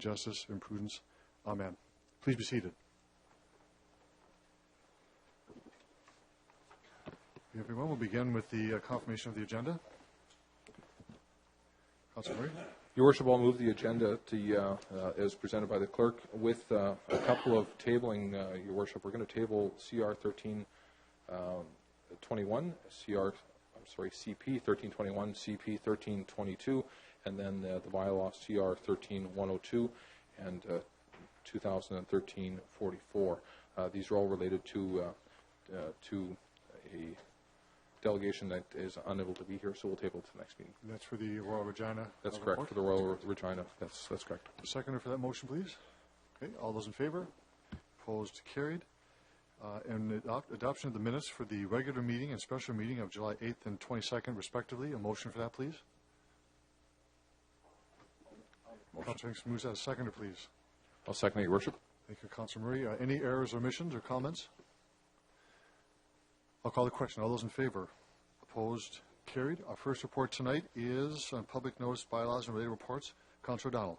justice, and prudence. Amen. Please be seated. Everyone, we'll begin with the confirmation of the agenda. Councilor Murray. Your Worship, I'll move the agenda to, as presented by the clerk, with a couple of tabling, Your Worship. We're going to table CR 1321, CP 1321, CP 1322, and then the bylaw CR 13102 and 2013-44. These are all related to a delegation that is unable to be here, so we'll table it to the next meeting. And that's for the Royal Regina. That's correct, report? For the Royal Regina. That's correct. A seconder for that motion, please. Okay, all those in favor? Opposed? Carried. And adoption of the minutes for the regular meeting and special meeting of July 8th and 22nd, respectively. A motion for that, please. Councilor Hinks moves that. A seconder, please. I'll second it, Your Worship. Thank you, Councilor Murray. Any errors, omissions, or comments? I'll call the question. All those in favor? Opposed? Carried. Our first report tonight is on public notice, bylaws, and related reports. Councilor O'Donnell.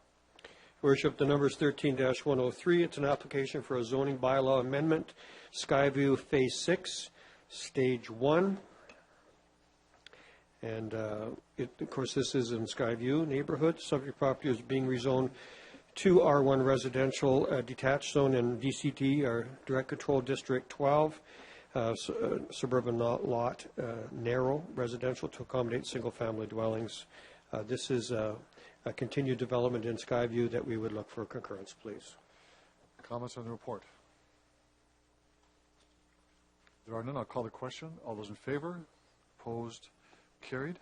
Worship, the number is 13-103. It's an application for a zoning bylaw amendment, Skyview Phase 6, Stage 1. And, of course, this is in Skyview neighborhood. Subject property is being rezoned to R1 residential detached zone and DCD, our Direct Control District 12. Suburban lot, narrow residential to accommodate single-family dwellings. This is a continued development in Skyview that we would look for concurrence, please. Comments on the report? There are none. I'll call the question. All those in favor? Opposed? Carried.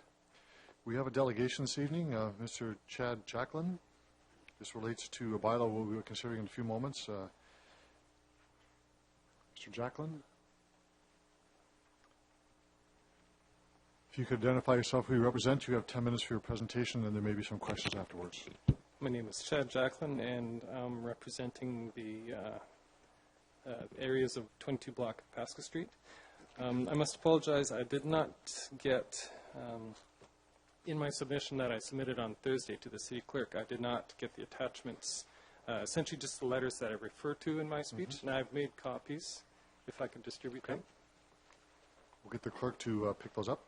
We have a delegation this evening. Mr. Chad Jacklin. This relates to a bylaw we'll be considering in a few moments. Mr. Jacklin. If you could identify yourself, who you represent, you have 10 minutes for your presentation, and there may be some questions afterwards. My name is Chad Jacklin, and I'm representing the areas of 22 block of Pasca Street. I must apologize, I did not get, in my submission that I submitted on Thursday to the city clerk, I did not get the attachments, essentially just the letters that I refer to in my speech, and I've made copies, if I can distribute them. We'll get the clerk to pick those up.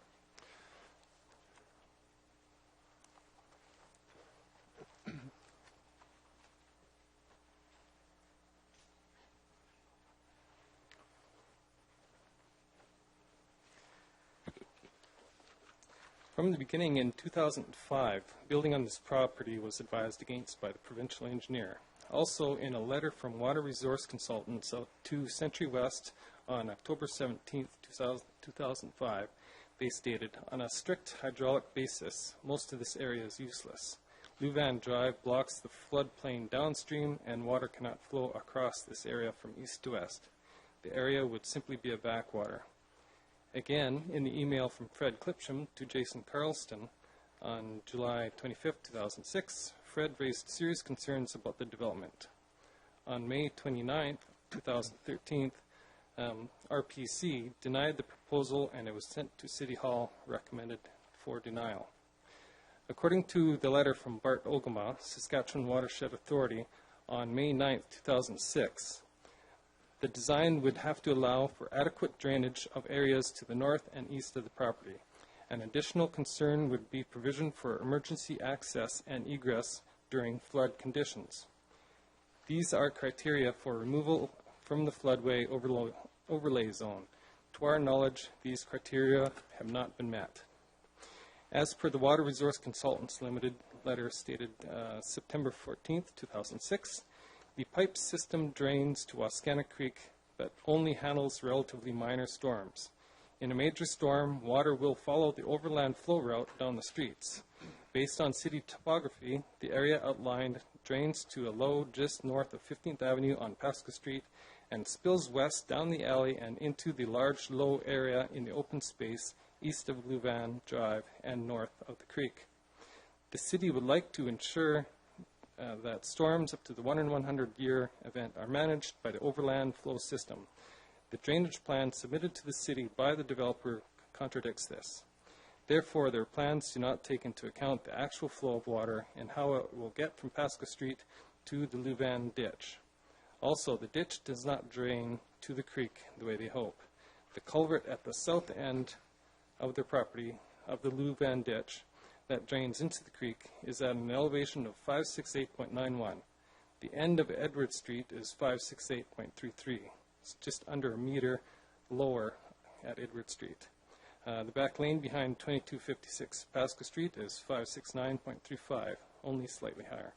From the beginning in 2005, building on this property was advised against by the provincial engineer. Also, in a letter from Water Resource Consultants to Century West on October 17, 2005, they stated, on a strict hydraulic basis, most of this area is useless. Louvain Drive blocks the floodplain downstream and water cannot flow across this area from east to west. The area would simply be a backwater. Again, in the email from Fred Clipsham to Jason Carlston on July 25, 2006, Fred raised serious concerns about the development. On May 29, 2013, RPC denied the proposal and it was sent to City Hall, recommended for denial. According to the letter from Bart Ogama, Saskatchewan Watershed Authority, on May 9, 2006, the design would have to allow for adequate drainage of areas to the north and east of the property. An additional concern would be provision for emergency access and egress during flood conditions. These are criteria for removal from the floodway overlay zone. To our knowledge, these criteria have not been met. As per the Water Resource Consultants Limited letter stated September 14, 2006, the pipe system drains to Wascana Creek but only handles relatively minor storms. In a major storm, water will follow the overland flow route down the streets. Based on city topography, the area outlined drains to a low just north of 15th Avenue on Pasca Street and spills west down the alley and into the large low area in the open space east of Louvain Drive and north of the creek. The city would like to ensure that storms up to the 1-in-100-year event are managed by the overland flow system. The drainage plan submitted to the city by the developer contradicts this. Therefore, their plans do not take into account the actual flow of water and how it will get from Pasca Street to the Louvain ditch. Also, the ditch does not drain to the creek the way they hope. The culvert at the south end of their property, of the Louvain ditch, that drains into the creek is at an elevation of 568.91. The end of Edward Street is 568.33. It's just under a meter lower at Edward Street. The back lane behind 2256 Pasco Street is 569.35, only slightly higher.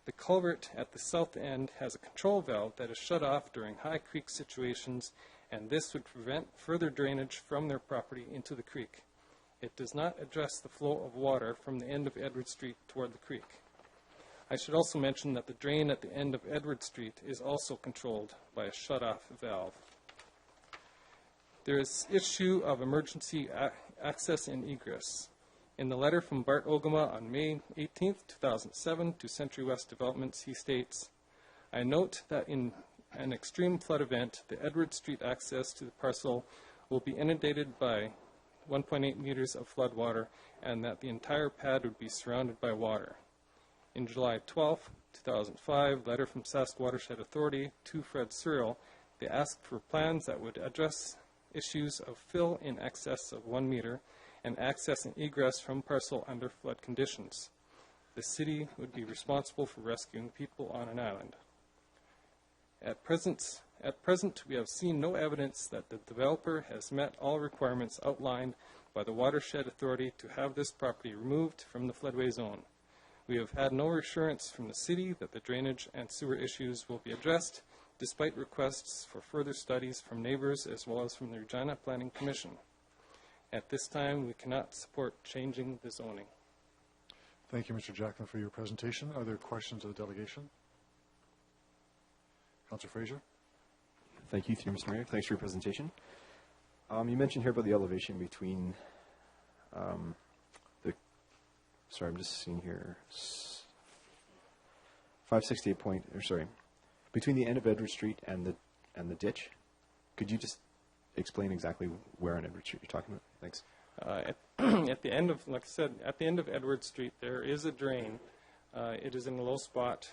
The culvert at the south end has a control valve that is shut off during high creek situations, and this would prevent further drainage from their property into the creek. It does not address the flow of water from the end of Edward Street toward the creek. I should also mention that the drain at the end of Edward Street is also controlled by a shut-off valve. There is issue of emergency access and egress. In the letter from Bart Ogama on May 18, 2007 to Century West Developments, he states, I note that in an extreme flood event, the Edward Street access to the parcel will be inundated by 1.8 meters of flood water, and that the entire pad would be surrounded by water. In July 12, 2005, letter from Sask Watershed Authority to Fred Searle, they asked for plans that would address issues of fill in excess of 1 meter and access and egress from parcel under flood conditions. The city would be responsible for rescuing people on an island. At present, we have seen no evidence that the developer has met all requirements outlined by the Watershed Authority to have this property removed from the floodway zone. We have had no assurance from the city that the drainage and sewer issues will be addressed, despite requests for further studies from neighbors as well as from the Regina Planning Commission. At this time, we cannot support changing the zoning. Thank you, Mr. Jacklin, for your presentation. Are there questions of the delegation? Councillor Fraser. Thank you, through Mr. Mayor. Thanks for your presentation. You mentioned here about the elevation between sorry, I'm just seeing here, 568 point, or sorry, between the end of Edward Street and the ditch. Could you just explain exactly where on Edward Street you're talking about? Thanks. At the end of, like I said, at the end of Edward Street, there is a drain. It is in a low spot.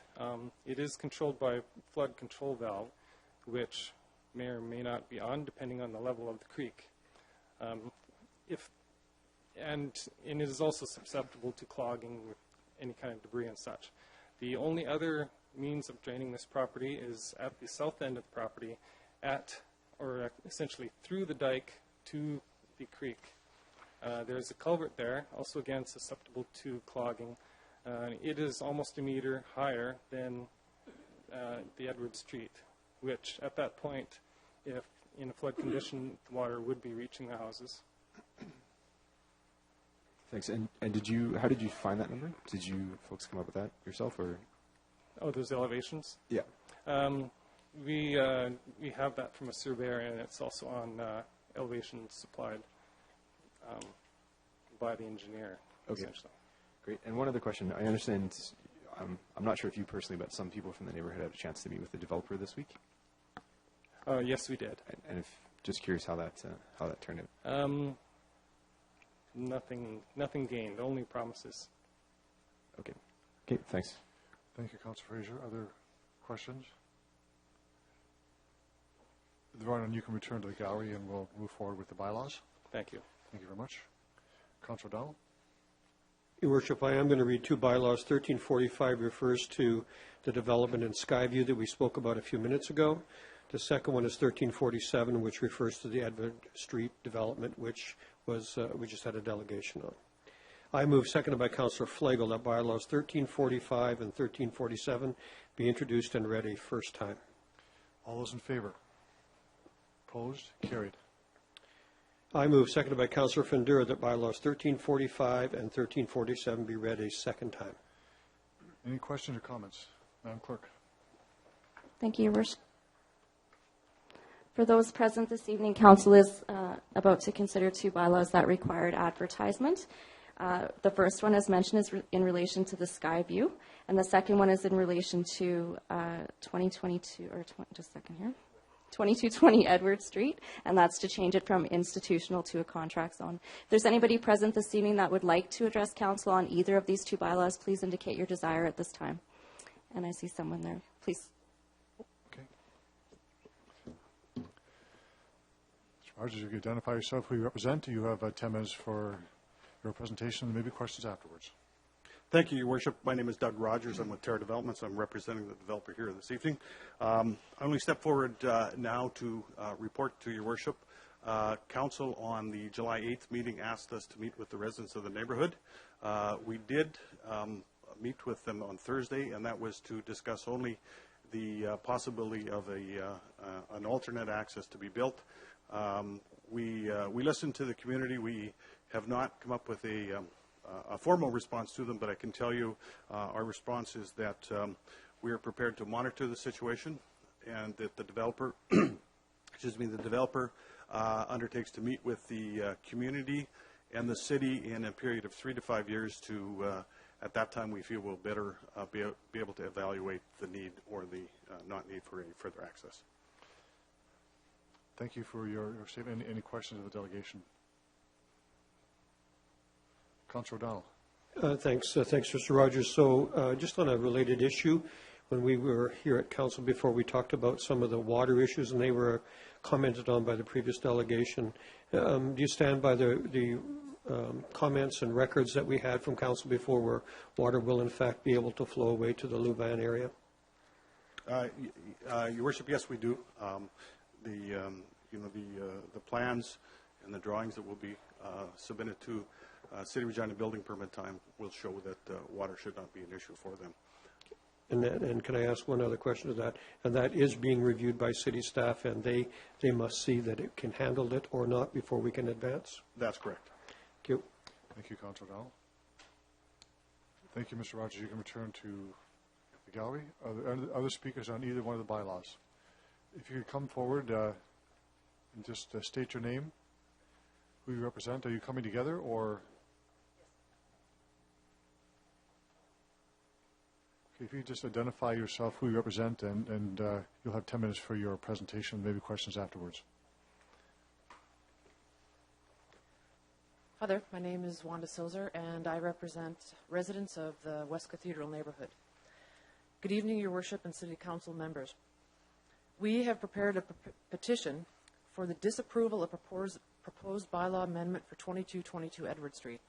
It is controlled by a flood control valve, which may or may not be on, depending on the level of the creek. And it is also susceptible to clogging with any kind of debris and such. The only other means of draining this property is at the south end of the property, or essentially through the dike to the creek. There's a culvert there, also again susceptible to clogging. It is almost a meter higher than the Edward Street, which at that point, if in a flood condition, the water would be reaching the houses. Thanks. And how did you find that number? Did you folks come up with that yourself, or? Oh, those elevations? Yeah. We have that from a surveyor, and it's also on elevations supplied by the engineer, Okay. essentially. Great. And one other question. I understand, I'm not sure if you personally, but some people from the neighborhood had a chance to meet with the developer this week. Yes, we did. And just curious how that turned out. Nothing gained, only promises. Okay. Okay, thanks. Thank you, Councillor Fraser. Other questions? If there are none, you can return to the gallery and we'll move forward with the bylaws. Thank you. Thank you very much. Councillor O'Donnell. Your Worship, I am going to read two bylaws. 1345 refers to the development in Skyview that we spoke about a few minutes ago. The second one is 1347, which refers to the Edward Street development, which was we just had a delegation on. I move, seconded by Councillor Flegel, that bylaws 1345 and 1347 be introduced and read a first time. All those in favor? Opposed? Carried. I move, seconded by Councillor Fendura, that bylaws 1345 and 1347 be read a second time. Any questions or comments? Madam Clerk. Thank you, Your Worship. For those present this evening, Council is about to consider two bylaws that required advertisement. The first one, as mentioned, is in relation to the Skyview, and the second one is in relation to 2220 Edward Street, and that's to change it from institutional to a contract zone. If there's anybody present this evening that would like to address Council on either of these two bylaws, please indicate your desire at this time. and I see someone there. Please. Okay. Mr. Rogers, if you identify yourself, who you represent, you have 10 minutes for your presentation and maybe questions afterwards. Thank you, Your Worship. My name is Doug Rogers. I'm with Terra Developments. I'm representing the developer here this evening. I only step forward now to report to Your Worship. Council on the July 8th meeting asked us to meet with the residents of the neighborhood. We did meet with them on Thursday, and that was to discuss only the possibility of an alternate access to be built. We listened to the community. We have not come up with a formal response to them, but I can tell you our response is that we are prepared to monitor the situation, and that the developer, undertakes to meet with the community and the city in a period of 3 to 5 years to, at that time, we feel we'll better be able to evaluate the need or the not need for any further access. Thank you for your statement. Any questions of the delegation? Councillor O'Donnell. Thanks, Mr. Rogers. So just on a related issue, when we were here at council before, we talked about some of the water issues, and they were commented on by the previous delegation. Do you stand by the comments and records that we had from council before, where water will in fact be able to flow away to the Louvain area? Your Worship, yes, we do. The plans and the drawings that will be submitted to City Regina building permit time will show that water should not be an issue for them. And can I ask one other question to that? And that is being reviewed by city staff, and they must see that it can handle it or not before we can advance? That's correct. Thank you. Thank you, Councillor O'Donnell. Thank you, Mr. Rogers. You can return to the gallery. Are there other speakers on either one of the bylaws? If you could come forward and just state your name, who you represent. Are you coming together, or? Okay, if you just identify yourself, who you represent, and you'll have 10 minutes for your presentation, maybe questions afterwards. Hi there, my name is Wanda Silzer, and I represent residents of the West Cathedral neighborhood. Good evening, Your Worship and City Council members. We have prepared a petition for the disapproval of proposed bylaw amendment for 2222 Edward Street.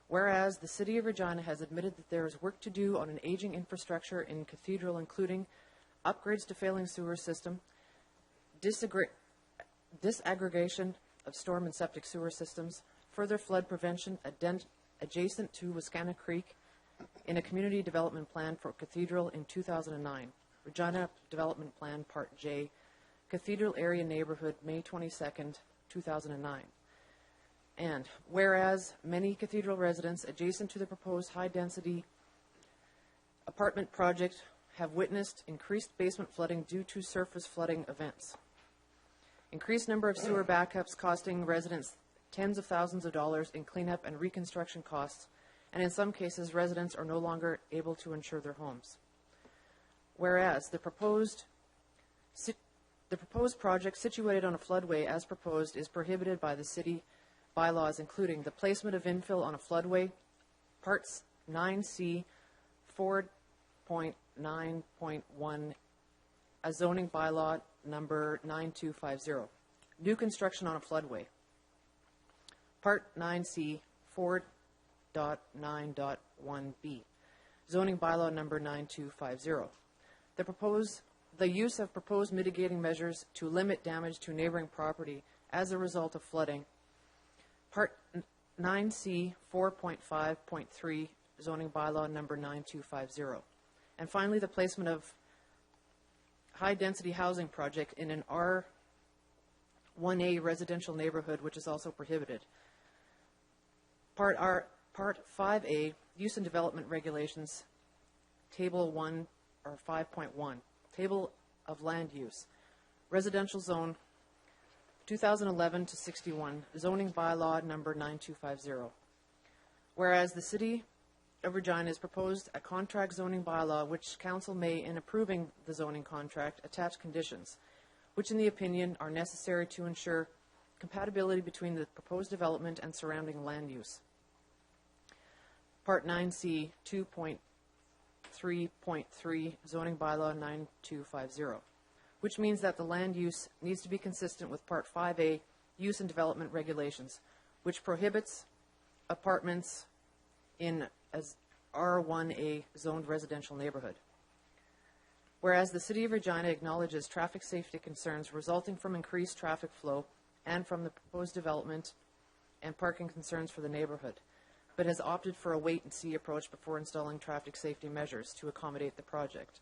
Whereas the City of Regina has admitted that there is work to do on an aging infrastructure in Cathedral, including upgrades to failing sewer system, disaggregation of storm and septic sewer systems, further flood prevention adjacent to Wascana Creek in a community development plan for Cathedral in 2009, Regina Development Plan Part J, Cathedral Area Neighborhood, May 22nd, 2009. And whereas many Cathedral residents adjacent to the proposed high-density apartment project have witnessed increased basement flooding due to surface flooding events, increased number of sewer backups costing residents tens of thousands of dollars in cleanup and reconstruction costs, and in some cases, residents are no longer able to insure their homes. Whereas the proposed project situated on a floodway as proposed is prohibited by the city bylaws, including the placement of infill on a floodway, Parts 9C 4.9.1, a zoning bylaw number 9250. New construction on a floodway, Part 9C 4.9.1B, zoning bylaw number 9250. The use of proposed mitigating measures to limit damage to neighboring property as a result of flooding, Part 9C 4.5.3, zoning bylaw number 9250. And finally, the placement of high-density housing project in an R1A residential neighborhood, which is also prohibited. Part 5A, use and development regulations, Table 1 or 5.1, table of land use, residential zone 2011 to 61, zoning bylaw number 9250. Whereas the City of Regina has proposed a contract zoning bylaw which council may, in approving the zoning contract, attach conditions, which in the opinion are necessary to ensure compatibility between the proposed development and surrounding land use. Part 9C 2.3 3.3 zoning bylaw 9250, which means that the land use needs to be consistent with Part 5A use and development regulations, which prohibits apartments in as R1A zoned residential neighborhood. Whereas the City of Regina acknowledges traffic safety concerns resulting from increased traffic flow and from the proposed development and parking concerns for the neighborhood, but has opted for a wait-and-see approach before installing traffic safety measures to accommodate the project.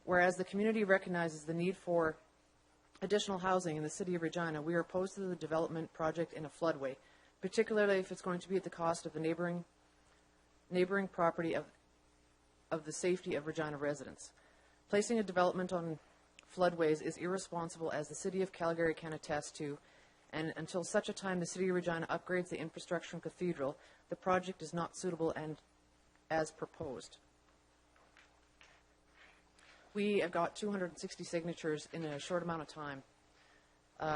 Whereas the community recognizes the need for additional housing in the City of Regina, we are opposed to the development project in a floodway, particularly if it's going to be at the cost of the neighboring property of the safety of Regina residents. Placing a development on floodways is irresponsible, as the City of Calgary can attest to, and until such a time the City of Regina upgrades the infrastructure in Cathedral, the project is not suitable and as proposed. We have got 260 signatures in a short amount of time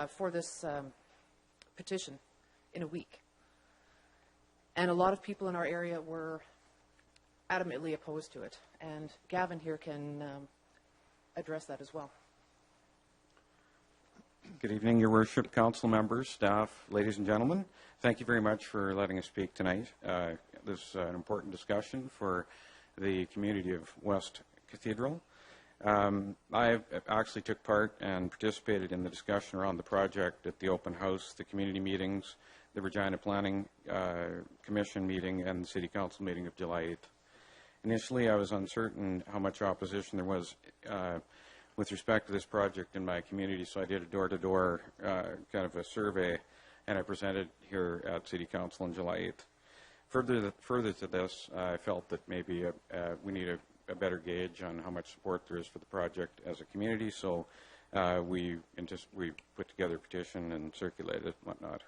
for this petition in a week. And a lot of people in our area were adamantly opposed to it. And Gavin here can address that as well. Good evening, Your Worship, council members, staff, ladies and gentlemen. Thank you very much for letting us speak tonight. This is an important discussion for the community of West Cathedral. I actually took part and participated in the discussion around the project at the open house, the community meetings, the Regina Planning Commission meeting, and the City Council meeting of July 8th. Initially, I was uncertain how much opposition there was with respect to this project in my community, so I did a door-to-door kind of a survey, and I presented here at City Council on July 8th. Further to this, I felt that maybe we need a better gauge on how much support there is for the project as a community, so we put together a petition and circulated it and whatnot.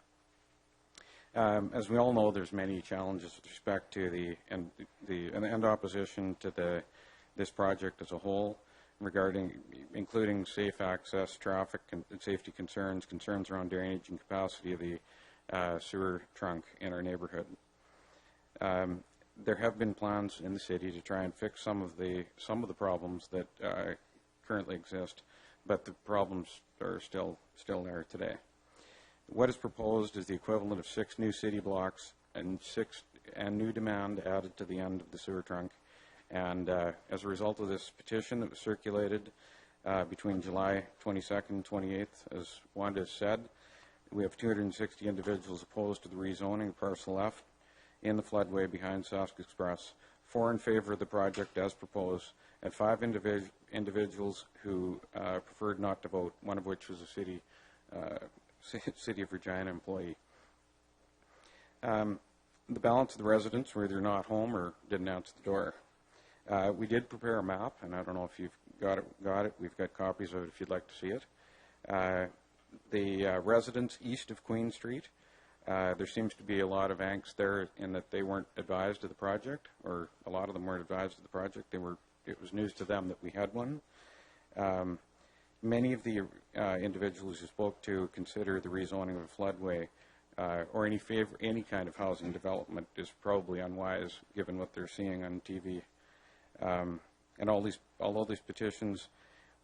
As we all know, there's many challenges with respect to the opposition to this project as a whole, including safe access, traffic and safety concerns around drainage and capacity of the sewer trunk in our neighborhood. There have been plans in the city to try and fix some of the problems that currently exist, but the problems are still there today. What is proposed is the equivalent of 6 new city blocks and new demand added to the end of the sewer trunk. And as a result of this petition that was circulated between July 22nd and 28th, as Wanda has said, we have 260 individuals opposed to the rezoning of Parcel F in the floodway behind Sask Express, 4 in favor of the project as proposed, and 5 individuals who preferred not to vote, one of which was a City of Regina employee. The balance of the residents were either not home or didn't answer the door. We did prepare a map, and I don't know if you've got it. We've got copies of it if you'd like to see it. The residents east of Queen Street, there seems to be a lot of angst there in that they weren't advised of the project, or a lot of them weren't advised of the project. It was news to them that we had one. Many of the individuals who spoke to consider the rezoning of a floodway or any kind of housing development is probably unwise given what they're seeing on TV. And although these petitions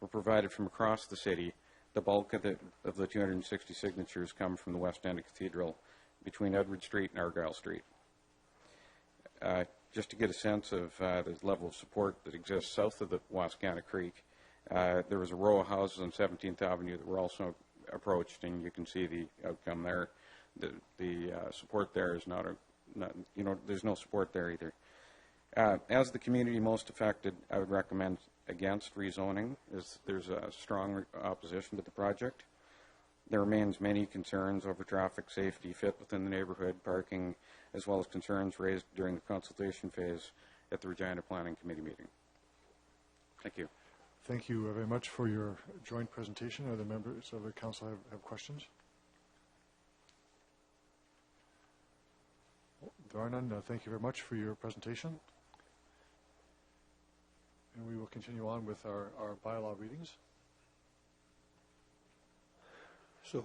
were provided from across the city, the bulk of the 260 signatures come from the west end of Cathedral between Edward Street and Argyle Street. Just to get a sense of the level of support that exists south of the Wascana Creek, there was a row of houses on 17th Avenue that were also approached, and you can see the outcome there. The support there is there's no support there either. As the community most affected, I would recommend against rezoning, as there's a strong opposition to the project. There remains many concerns over traffic safety, fit within the neighborhood, parking, as well as concerns raised during the consultation phase at the Regina Planning Committee meeting. Thank you. Thank you very much for your joint presentation. Are the members of the council have questions? There are none. Thank you very much for your presentation. And we will continue on with our bylaw readings. So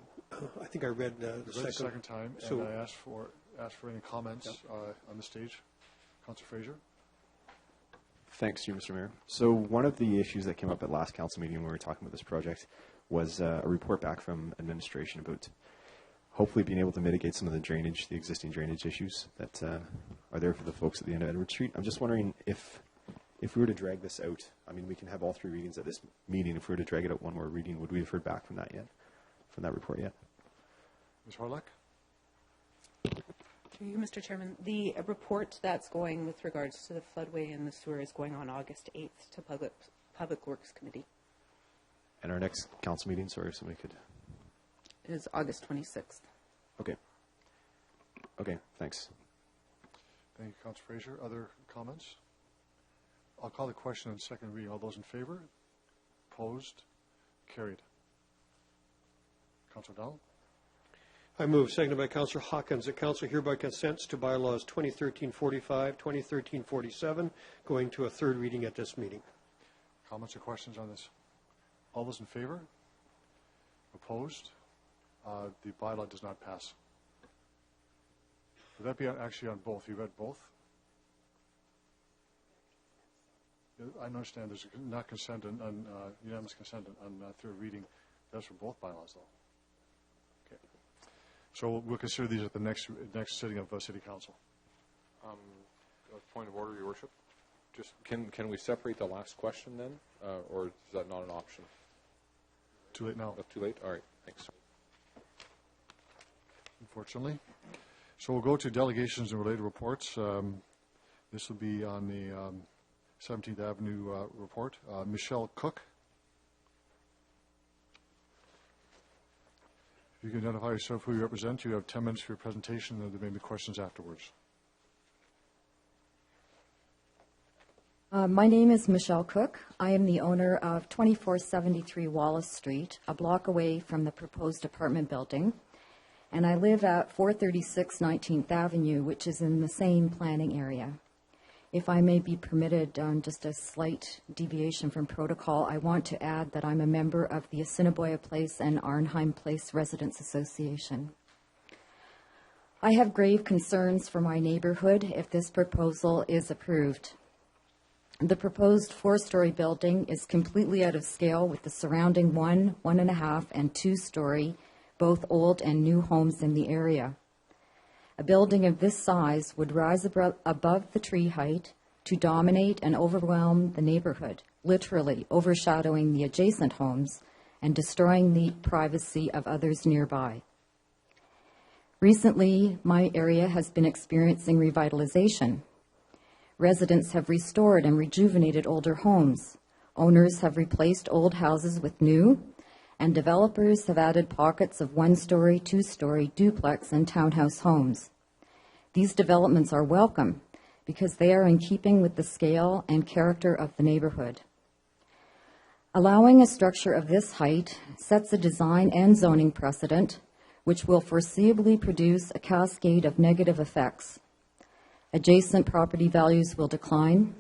I think I read the second time, and I asked for any comments on the stage. Councillor Fraser. Thanks, you, Mr. Mayor. So one of the issues that came up at last council meeting when we were talking about this project was a report back from administration about hopefully being able to mitigate some of the existing drainage issues that are there for the folks at the end of Edward Street. I'm just wondering if we were to drag this out, I mean, we can have all 3 readings at this meeting. If we were to drag it out one more reading, would we have heard back from that yet, from that report yet? Ms. Harlech? Through you, Mr. Chairman, the report that's going with regards to the floodway and the sewer is going on August 8th to Public Works Committee. And our next council meeting, sorry, if somebody could... It is August 26th. Okay. Okay, thanks. Thank you, Councillor Fraser. Other comments? I'll call the question on second reading. All those in favor? Opposed? Carried. Councillor Dowell? I move, seconded by Councillor Hawkins, that Council hereby consents to bylaws 2013-45, 2013-47, going to a 3rd reading at this meeting. Comments or questions on this? All those in favor? Opposed? The bylaw does not pass. Would that be actually on both? You read both? I understand there's not consent on unanimous consent on 3rd reading. That's for both bylaws, though. Okay. So we'll consider these at the next sitting of City Council. A point of order, Your Worship. Just can we separate the last question then, or is that not an option? Too late now. Too late? All right, thanks. Unfortunately. So we'll go to delegations and related reports. This will be on the 17th Avenue report. Michelle Cook. If you can identify yourself, who you represent. You have 10 minutes for your presentation, and there may be questions afterwards. My name is Michelle Cook. I am the owner of 2473 Wallace Street, a block away from the proposed apartment building. And I live at 436 19th Avenue, which is in the same planning area. If I may be permitted just a slight deviation from protocol, I want to add that I'm a member of the Assiniboia Place and Arnheim Place Residents Association. I have grave concerns for my neighborhood if this proposal is approved. The proposed 4-story building is completely out of scale with the surrounding 1, 1.5, and 2-story, both old and new homes in the area. A building of this size would rise above the tree height to dominate and overwhelm the neighborhood, literally overshadowing the adjacent homes and destroying the privacy of others nearby. Recently, my area has been experiencing revitalization. Residents have restored and rejuvenated older homes. Owners have replaced old houses with new, and developers have added pockets of 1-story, 2-story duplex and townhouse homes. These developments are welcome because they are in keeping with the scale and character of the neighborhood. Allowing a structure of this height sets a design and zoning precedent which will foreseeably produce a cascade of negative effects. Adjacent property values will decline.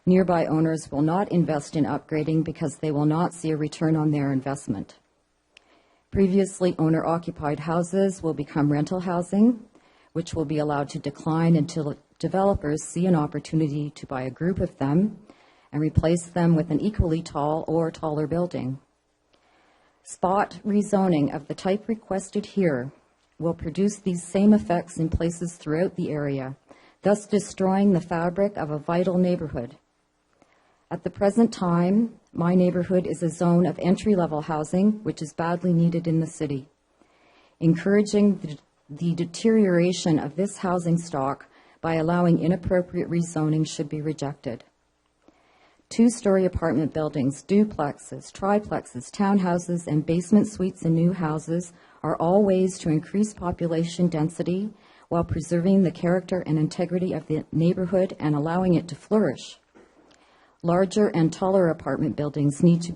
Nearby owners will not invest in upgrading because they will not see a return on their investment. Previously owner-occupied houses will become rental housing, which will be allowed to decline until developers see an opportunity to buy a group of them and replace them with an equally tall or taller building. Spot rezoning of the type requested here will produce these same effects in places throughout the area, thus destroying the fabric of a vital neighborhood. At the present time, my neighborhood is a zone of entry-level housing, which is badly needed in the city. Encouraging the deterioration of this housing stock by allowing inappropriate rezoning should be rejected. 2-story apartment buildings, duplexes, triplexes, townhouses, and basement suites in new houses are all ways to increase population density while preserving the character and integrity of the neighborhood and allowing it to flourish. Larger and taller apartment buildings need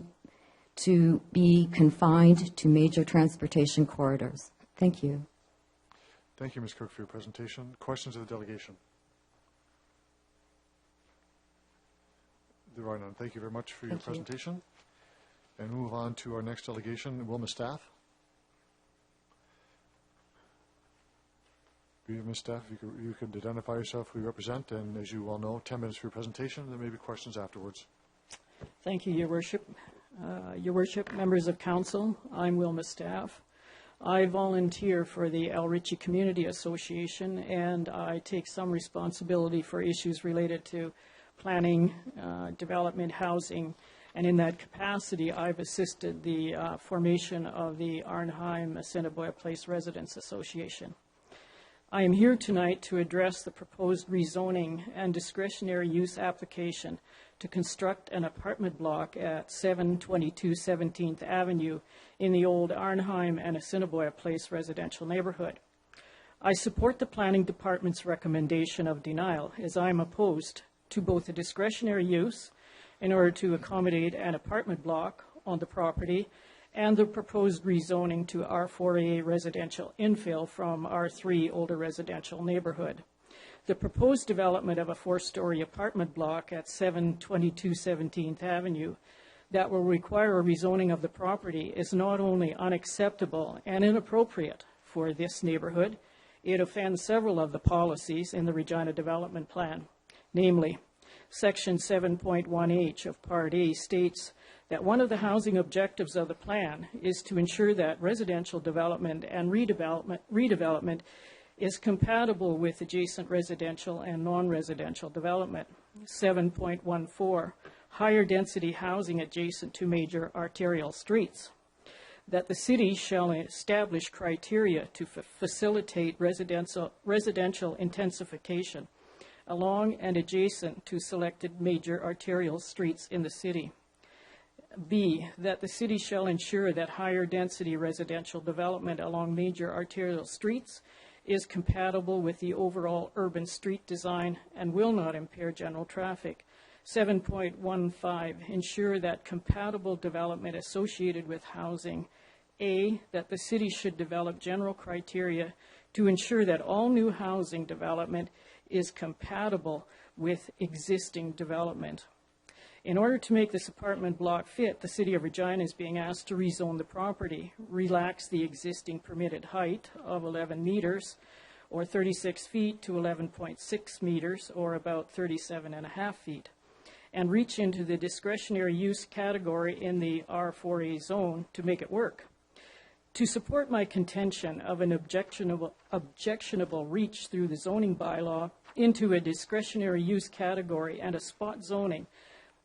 to be confined to major transportation corridors. Thank you. Thank you, Ms. Cook, for your presentation. Questions of the delegation? There are none. Thank you very much for your presentation. And move on to our next delegation. Wilma Staff. Ms. Staff, you could identify yourself, who you represent, and as you well know, 10 minutes for your presentation, there may be questions afterwards. Thank you, Your Worship. Your Worship, members of council, I'm Wilma Staff. I volunteer for the El Ritchie Community Association, and I take some responsibility for issues related to planning, development, housing, and in that capacity, I've assisted the formation of the Arnheim-Assiniboia Place Residents Association. I am here tonight to address the proposed rezoning and discretionary use application to construct an apartment block at 722 17th Avenue in the old Arnheim and Assiniboia Place residential neighborhood. I support the Planning Department's recommendation of denial, as I am opposed to both the discretionary use in order to accommodate an apartment block on the property and the proposed rezoning to R4A residential infill from R3 older residential neighborhood. The proposed development of a 4-story apartment block at 722 17th Avenue that will require a rezoning of the property is not only unacceptable and inappropriate for this neighborhood, it offends several of the policies in the Regina Development Plan. Namely, Section 7.1H of Part A states that one of the housing objectives of the plan is to ensure that residential development and redevelopment is compatible with adjacent residential and non-residential development. 7.14, higher density housing adjacent to major arterial streets. That the city shall establish criteria to facilitate residential intensification along and adjacent to selected major arterial streets in the city. B, that the city shall ensure that higher density residential development along major arterial streets is compatible with the overall urban street design and will not impair general traffic. 7.15, ensure that compatible development associated with housing. A, that the city should develop general criteria to ensure that all new housing development is compatible with existing development. In order to make this apartment block fit, the City of Regina is being asked to rezone the property, relax the existing permitted height of 11 meters or 36 feet to 11.6 meters or about 37.5 feet, and reach into the discretionary use category in the R4A zone to make it work. To support my contention of an objectionable reach through the zoning bylaw into a discretionary use category and a spot zoning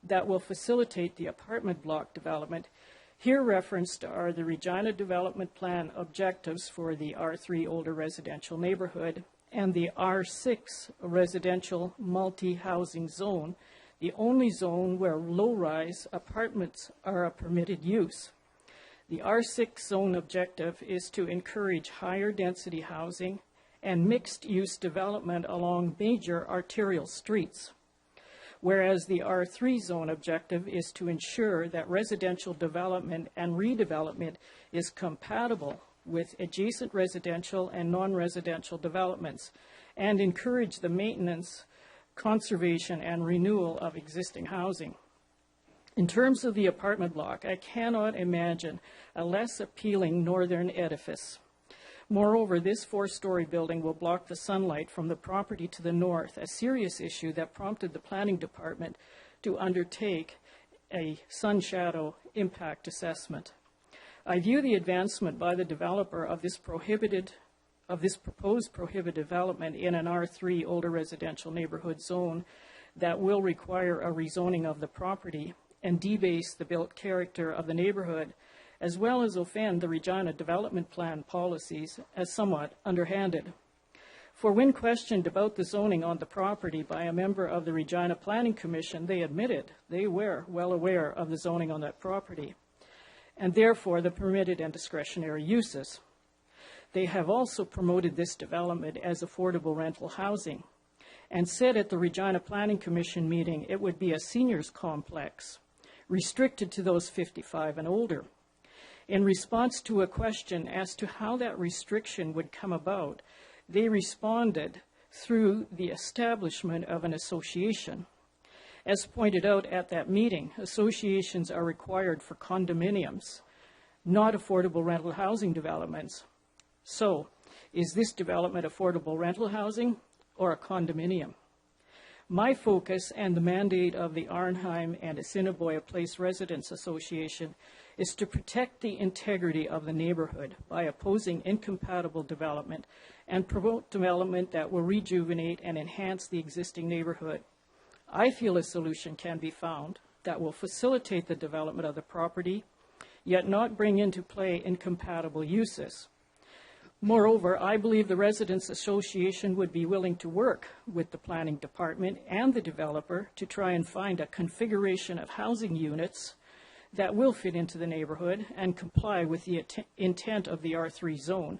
that will facilitate the apartment block development, here referenced are the Regina Development Plan objectives for the R3 older residential neighborhood and the R6 residential multi-housing zone, the only zone where low-rise apartments are a permitted use. The R6 zone objective is to encourage higher density housing and mixed-use development along major arterial streets, whereas the R3 zone objective is to ensure that residential development and redevelopment is compatible with adjacent residential and non-residential developments and encourage the maintenance, conservation, and renewal of existing housing. In terms of the apartment block, I cannot imagine a less appealing northern edifice. Moreover, this 4-story building will block the sunlight from the property to the north, a serious issue that prompted the Planning Department to undertake a sun shadow impact assessment. I view the advancement by the developer of this proposed prohibited development in an R3 older residential neighborhood zone that will require a rezoning of the property and debase the built character of the neighborhood, as well as offend the Regina Development Plan policies, as somewhat underhanded. For when questioned about the zoning on the property by a member of the Regina Planning Commission, they admitted they were well aware of the zoning on that property, and therefore the permitted and discretionary uses. They have also promoted this development as affordable rental housing, and said at the Regina Planning Commission meeting it would be a seniors complex, restricted to those 55 and older. In response to a question as to how that restriction would come about, they responded through the establishment of an association. As pointed out at that meeting, associations are required for condominiums, not affordable rental housing developments. So, Is this development affordable rental housing or a condominium? My focus and the mandate of the Arnheim and Assiniboia Place Residents Association is to protect the integrity of the neighborhood by opposing incompatible development and promote development that will rejuvenate and enhance the existing neighborhood. I feel a solution can be found that will facilitate the development of the property, yet not bring into play incompatible uses. Moreover, I believe the Residents Association would be willing to work with the Planning Department and the developer to try and find a configuration of housing units that will fit into the neighborhood and comply with the intent of the R3 zone.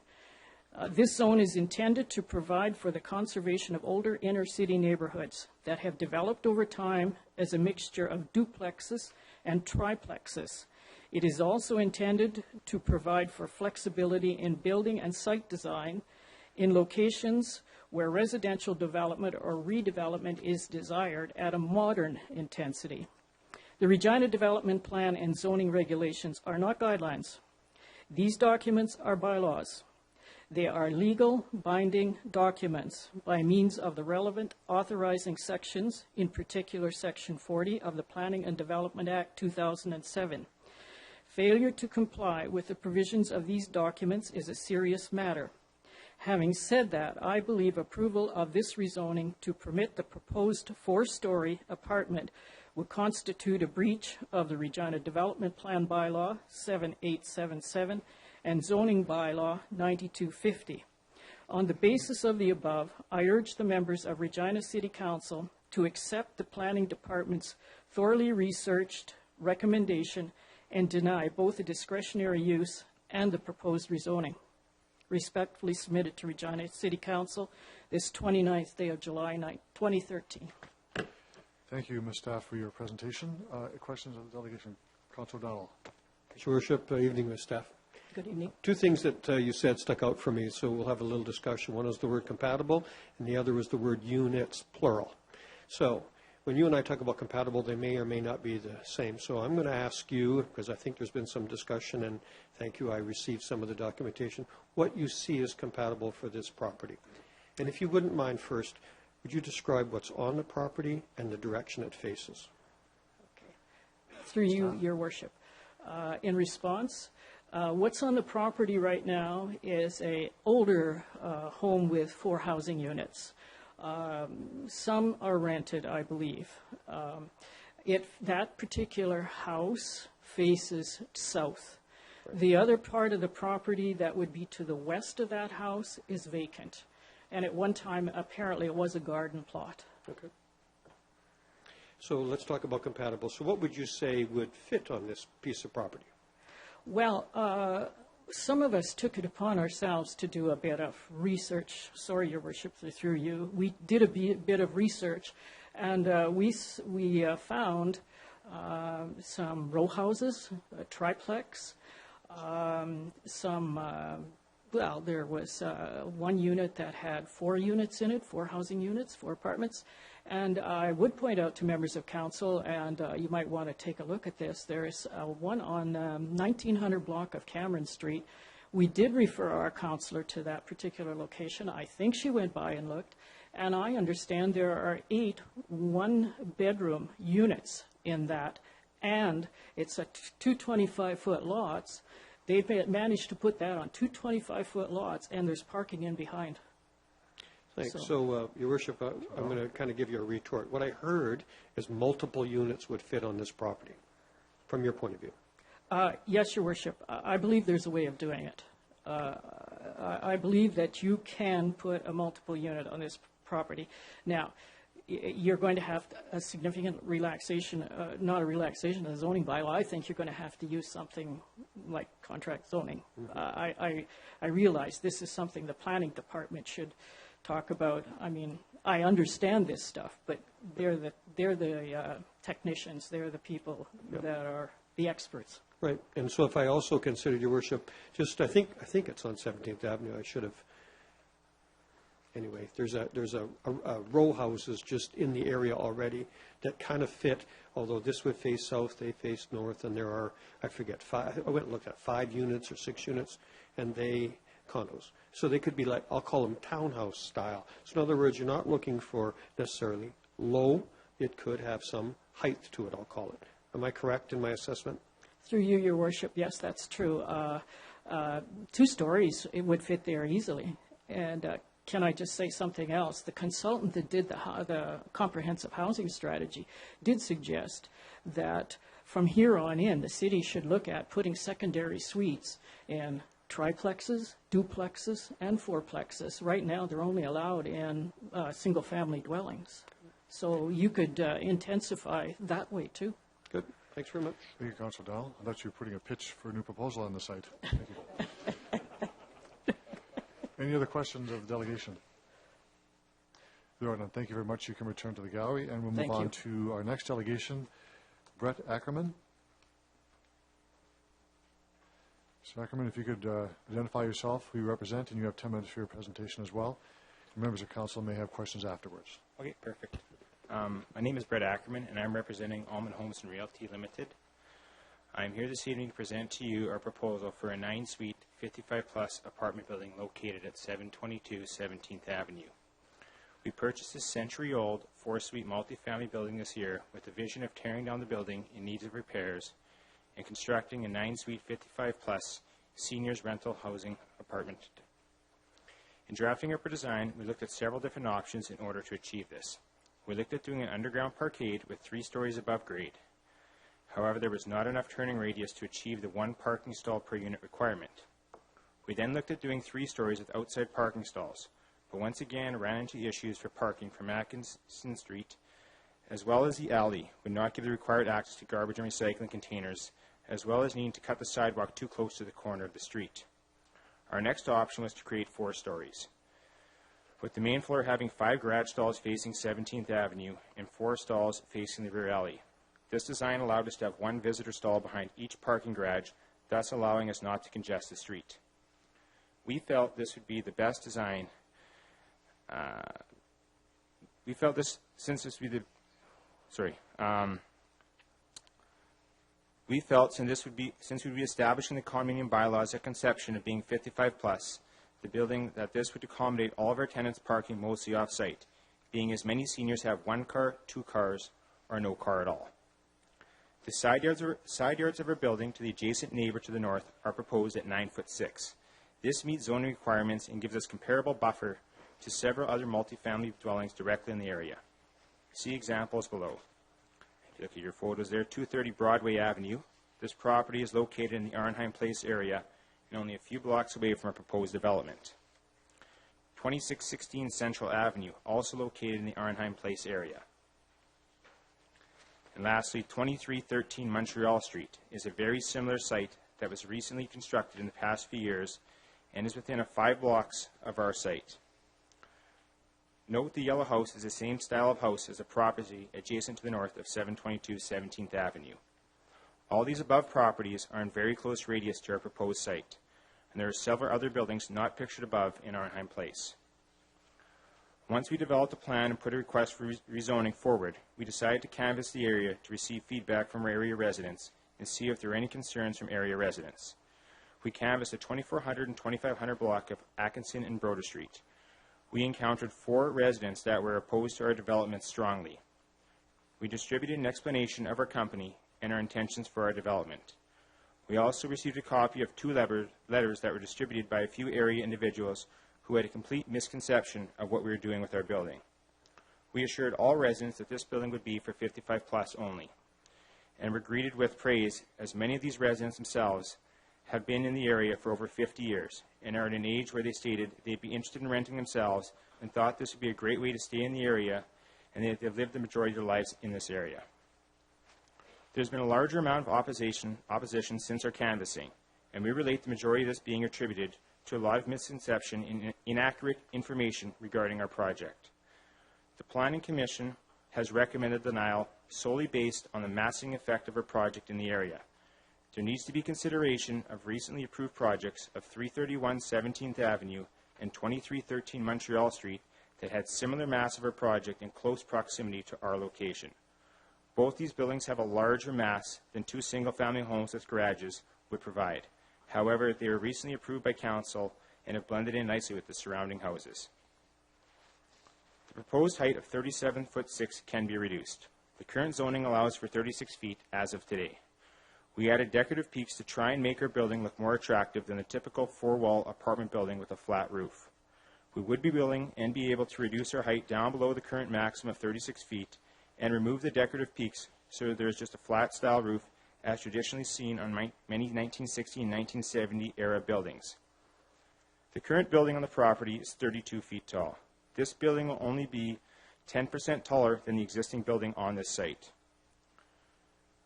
This zone is intended to provide for the conservation of older inner-city neighborhoods that have developed over time as a mixture of duplexes and triplexes. It is also intended to provide for flexibility in building and site design in locations where residential development or redevelopment is desired at a modern intensity. The Regina Development Plan and zoning regulations are not guidelines. These documents are bylaws. They are legal, binding documents by means of the relevant authorizing sections, in particular Section 40 of the Planning and Development Act 2007. Failure to comply with the provisions of these documents is a serious matter. Having said that, I believe approval of this rezoning to permit the proposed 4-story apartment would constitute a breach of the Regina Development Plan Bylaw 7877 and Zoning Bylaw 9250. On the basis of the above, I urge the members of Regina City Council to accept the Planning Department's thoroughly researched recommendation and deny both the discretionary use and the proposed rezoning. Respectfully submitted to Regina City Council this 29th day of July 2013. Thank you, Ms. Staff, for your presentation. Questions of the delegation? Councilor O'Donnell. Your Worship, evening, Ms. Staff. Good evening. Two things that you said stuck out for me, so we'll have a little discussion. One is the word compatible, and the other was the word units, plural. So when you and I talk about compatible, they may or may not be the same. So I'm going to ask you, because I think there's been some discussion, and thank you, I received some of the documentation, what you see as compatible for this property. And if you wouldn't mind first, would you describe what's on the property and the direction it faces? Okay. Through you, Your Worship. In response, what's on the property right now is an older home with 4 housing units. Some are rented, I believe. That particular house faces south. The other part of the property that would be to the west of that house is vacant. And at one time, apparently, it was a garden plot. Okay. So let's talk about compatible. So what would you say would fit on this piece of property? Well, some of us took it upon ourselves to do a bit of research. Sorry, Your Worship, through you. We did a bit of research, and we found some row houses, a triplex, well, there was one unit that had 4 units in it, 4 housing units, 4 apartments. And I would point out to members of council, and you might want to take a look at this, there's one on 1900 block of Cameron Street. We did refer our councillor to that particular location. I think she went by and looked. And I understand there are 8 one-bedroom units in that. And it's a 2 25-foot lots. They've managed to put that on 2 25-foot lots, and there's parking in behind. Thanks. So, Your Worship, I'm going to kind of give you a retort. What I heard is multiple units would fit on this property, from your point of view. Yes, Your Worship. I believe there's a way of doing it. I believe that you can put a multiple unit on this property. Now, you're going to have a significant relaxation, not a relaxation of the zoning bylaw. I think you're going to have to use something like contract zoning. I realize this is something the planning department should talk about. I mean, I understand this stuff, but they're the technicians. They're the people that are the experts. Right. And so if I also considered, Your Worship, just I think it's on 17th Avenue. I should have. Anyway, there's a row houses just in the area already that kind of fit, although this would face south, they face north, and there are, I forget, 5, I went and looked at 5 units or 6 units, and they condos. So they could be like, I'll call them townhouse style. So in other words, you're not looking for necessarily low. It could have some height to it, I'll call it. Am I correct in my assessment? Through you, Your Worship, yes, that's true. 2 stories, it would fit there easily. And can I just say something else? The consultant that did the comprehensive housing strategy did suggest that from here on in, the city should look at putting secondary suites in triplexes, duplexes, and fourplexes. Right now, they're only allowed in single-family dwellings. So you could intensify that way, too. Good. Thanks very much. Thank you, Councillor Dowell. I thought you were putting a pitch for a new proposal on the site. Thank you. Any other questions of the delegation? There are none. Thank you very much. You can return to the gallery, and we'll move on to our next delegation, Brett Ackerman. Mr. Ackerman, if you could identify yourself, who you represent, and you have 10 minutes for your presentation as well. Members of council may have questions afterwards. Okay, perfect. My name is Brett Ackerman, and I'm representing Almond Homes and Realty Limited. I'm here this evening to present to you our proposal for a 9-suite, 55-plus apartment building located at 722 17th Avenue. We purchased this century-old 4-suite multifamily building this year with the vision of tearing down the building in need of repairs and constructing a 9-suite, 55-plus seniors rental housing apartment. In drafting up our design, we looked at several different options in order to achieve this. We looked at doing an underground parkade with 3 stories above grade. However, there was not enough turning radius to achieve the 1 parking stall per unit requirement. We then looked at doing 3 stories with outside parking stalls, but once again ran into issues for parking from Atkinson Street, as well as the alley would not give the required access to garbage and recycling containers, as well as needing to cut the sidewalk too close to the corner of the street. Our next option was to create 4 stories, with the main floor having 5 garage stalls facing 17th Avenue and 4 stalls facing the rear alley. This design allowed us to have 1 visitor stall behind each parking garage, thus allowing us not to congest the street. We felt this would be the best design. We felt this since this would be the since we'd be establishing the condominium bylaws at conception of being 55 plus, the building that this would accommodate all of our tenants parking mostly off-site, being as many seniors have 1 car, 2 cars, or no car at all. The side yards of our building to the adjacent neighbor to the north are proposed at 9'6". This meets zoning requirements and gives us comparable buffer to several other multifamily dwellings directly in the area. See examples below. If you look at your photos there, 230 Broadway Avenue. This property is located in the Arnheim Place area and only a few blocks away from our proposed development. 2616 Central Avenue, also located in the Arnheim Place area. And lastly, 2313 Montreal Street is a very similar site that was recently constructed in the past few years and is within 5 blocks of our site. Note the yellow house is the same style of house as the property adjacent to the north of 722 17th Avenue. All these above properties are in very close radius to our proposed site, and there are several other buildings not pictured above in Arnheim Place. Once we developed a plan and put a request for rezoning forward, we decided to canvass the area to receive feedback from area residents and see if there were any concerns from area residents. We canvassed the 2400 and 2500 block of Atkinson and Broder Street. We encountered 4 residents that were opposed to our development strongly. We distributed an explanation of our company and our intentions for our development. We also received a copy of 2 letters that were distributed by a few area individuals who had a complete misconception of what we were doing with our building. We assured all residents that this building would be for 55 plus only, and were greeted with praise as many of these residents themselves have been in the area for over 50 years and are at an age where they stated they'd be interested in renting themselves and thought this would be a great way to stay in the area and that they've lived the majority of their lives in this area. There's been a larger amount of opposition since our canvassing, and we relate the majority of this being attributed to a lot of misconception and inaccurate information regarding our project. The Planning Commission has recommended denial solely based on the massing effect of our project in the area. There needs to be consideration of recently approved projects of 331 17th Avenue and 2313 Montreal Street that had similar mass of our project in close proximity to our location. Both these buildings have a larger mass than 2 single-family homes with garages would provide. However, they were recently approved by Council and have blended in nicely with the surrounding houses. The proposed height of 37'6" can be reduced. The current zoning allows for 36 feet as of today. We added decorative peaks to try and make our building look more attractive than the typical four-wall apartment building with a flat roof. We would be willing and be able to reduce our height down below the current maximum of 36 feet and remove the decorative peaks so that there is just a flat style roof as traditionally seen on many 1960 and 1970 era buildings. The current building on the property is 32 feet tall. This building will only be 10% taller than the existing building on this site.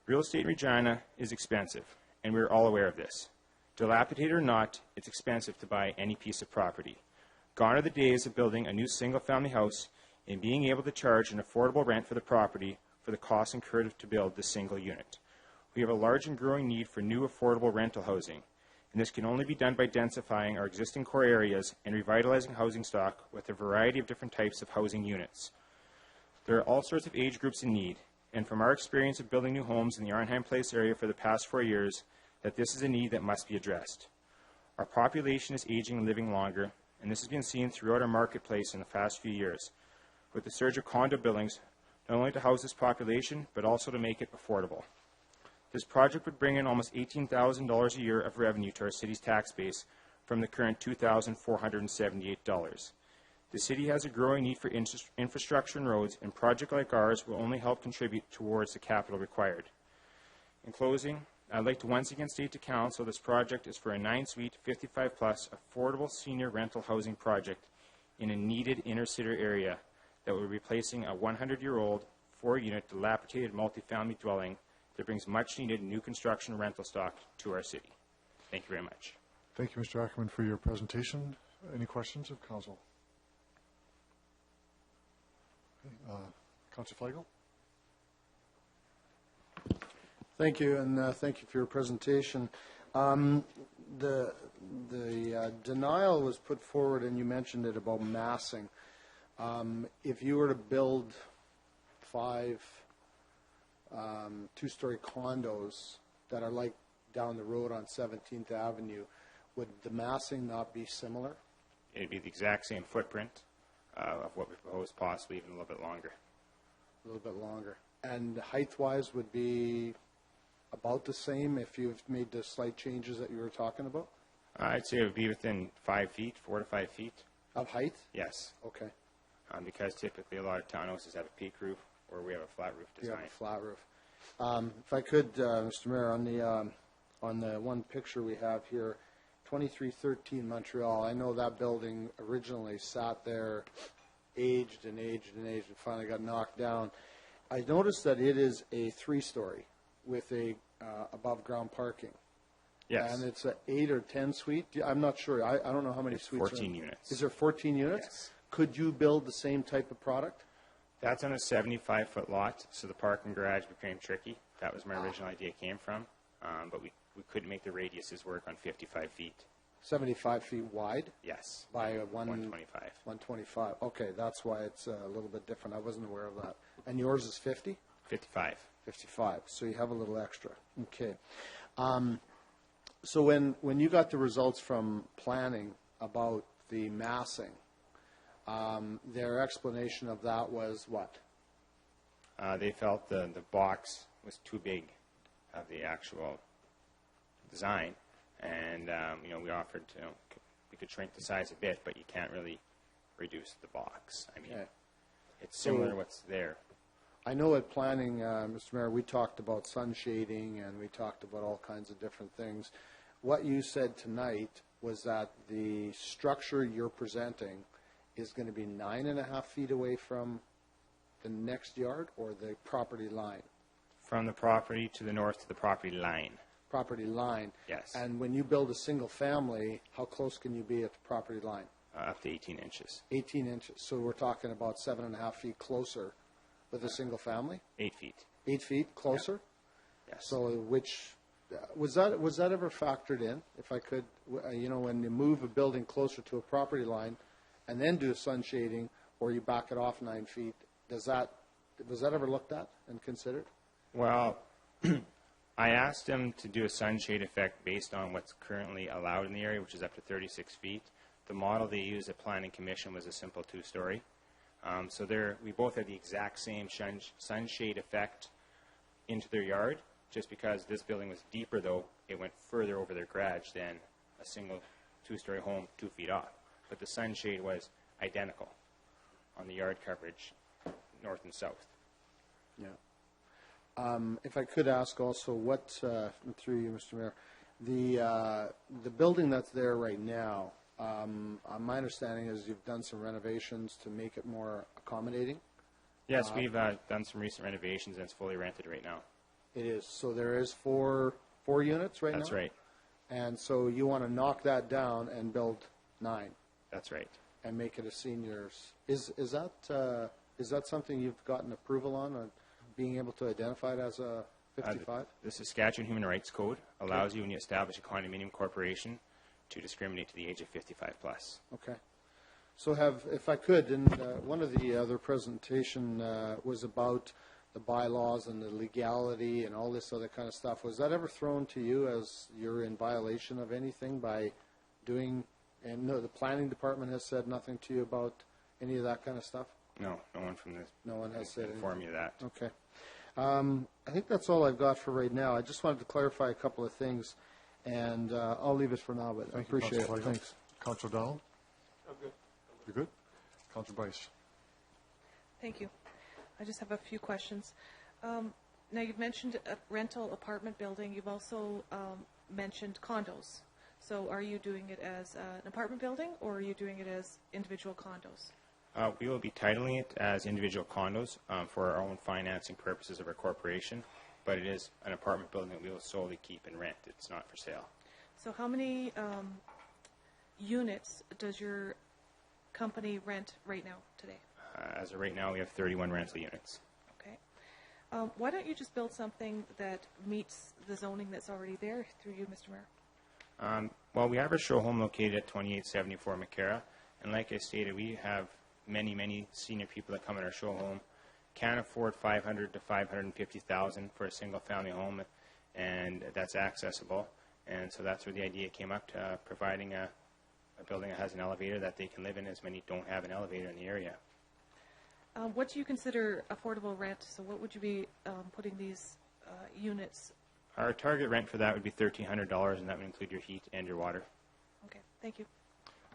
Real estate in Regina is expensive, and we're all aware of this. Dilapidated or not, it's expensive to buy any piece of property. Gone are the days of building a new single-family house and being able to charge an affordable rent for the property for the costs incurred to build the single unit. We have a large and growing need for new affordable rental housing, and this can only be done by densifying our existing core areas and revitalizing housing stock with a variety of different types of housing units. There are all sorts of age groups in need, and from our experience of building new homes in the Arnhem Place area for the past 4 years, that this is a need that must be addressed. Our population is aging and living longer, and this has been seen throughout our marketplace in the past few years, with the surge of condo buildings, not only to house this population, but also to make it affordable. This project would bring in almost $18,000 a year of revenue to our city's tax base from the current $2,478. The city has a growing need for infrastructure and roads, and projects like ours will only help contribute towards the capital required. In closing, I'd like to once again state to Council this project is for a 9-suite, 55-plus affordable senior rental housing project in a needed inner-city area that will be replacing a 100-year-old, 4-unit, dilapidated multifamily dwelling that brings much-needed new construction rental stock to our city. Thank you very much. Thank you, Mr. Ackerman, for your presentation. Any questions of Council? Councilor Flagel? Thank you, and thank you for your presentation. The denial was put forward, and you mentioned it about massing. If you were to build 5 two-story condos that are like down the road on 17th Avenue, would the massing not be similar? It'd be the exact same footprint of what we propose, possibly even a little bit longer. A little bit longer. And height-wise would be about the same if you've made the slight changes that you were talking about? I'd say it would be within 5 feet, 4 to 5 feet. Of height? Yes. Okay. Because typically a lot of townhouses have a peak roof, or we have a flat roof design. You have a flat roof. If I could, Mr. Mayor, on the one picture we have here, 2313 Montreal, I know that building originally sat there, aged and finally got knocked down. I noticed that it is a 3-story with a above-ground parking. Yes. And it's an 8 or 10 suite. I'm not sure. I don't know how many suites. 14 units. Is there 14 units? Yes. Could you build the same type of product? That's on a 75-foot lot, so the parking garage became tricky. That was my original idea came from, but we couldn't make the radiuses work on 55 feet. 75 feet wide? Yes. By 125. 125. Okay, that's why it's a little bit different. I wasn't aware of that. And yours is 50? 55. 55. So you have a little extra. Okay. So when you got the results from planning about the massing, their explanation of that was what? They felt the box was too big of the actual design, and we offered we could shrink the size a bit, but you can't really reduce the box. I mean, it's similar to what's there. I know at planning, Mr. Mayor, we talked about sun shading and we talked about all kinds of different things. What you said tonight was that the structure you're presenting is going to be 9.5 feet away from the next yard or the property line? From the property to the north to the property line. Property line. Yes. And when you build a single family, how close can you be at the property line? Up to 18 inches. 18 inches. So we're talking about 7.5 feet closer with a single family? 8 feet. 8 feet closer? Yeah. Yes. So which, was that ever factored in, if I could, when you move a building closer to a property line and then do a sun shading or you back it off 9 feet, was that ever looked at and considered? Well, I asked him to do a sunshade effect based on what's currently allowed in the area, which is up to 36 feet. the model they used at Planning Commission was a simple two-story. So we both had the exact same sunshade effect into their yard. Just because this building was deeper, though, it went further over their garage than a single two-story home 2 feet off. But the sunshade was identical on the yard coverage, north and south. Yeah. If I could ask also, what, through you, Mr. Mayor, the building that's there right now, my understanding is you've done some renovations to make it more accommodating? Yes, we've done some recent renovations, and it's fully rented right now. It is. So there is four units right now? That's right. And so you want to knock that down and build 9? That's right. And make it a seniors. Is that something you've gotten approval on being able to identify it as a 55? The Saskatchewan Human Rights Code allows you, when you establish a condominium corporation, to discriminate to the age of 55 plus. Okay. So if I could, and one of the other presentation was about the bylaws and the legality and all this other kind of stuff. Was that ever thrown to you as you're in violation of anything by doing, and no, the planning department has said nothing to you about any of that kind of stuff? No, no one from No one has said informed me of that. Okay. I think that's all I've got for right now. I just wanted to clarify a couple of things, and I'll leave it for now, but I appreciate it. Thanks. Councilor Donald? I'm good. You're good? Councilor Bryce? Thank you. I just have a few questions. Now, you've mentioned a rental apartment building. You've also mentioned condos. So are you doing it as an apartment building, or are you doing it as individual condos? We will be titling it as individual condos for our own financing purposes of our corporation, but it is an apartment building that we will solely keep and rent. It's not for sale. So how many units does your company rent right now, today? As of right now, we have 31 rental units. Okay. Why don't you just build something that meets the zoning that's already there through you, Mr. Mayor? Well, we have our show home located at 2874 McCara, and like I stated, we have many senior people that come in our show home, can't afford $500,000 to $550,000 for a single family home, and that's accessible. And so that's where the idea came up, to providing a building that has an elevator that they can live in, as many don't have an elevator in the area. What do you consider affordable rent? So what would you be putting these units? Our target rent for that would be $1,300, and that would include your heat and your water. Okay, thank you.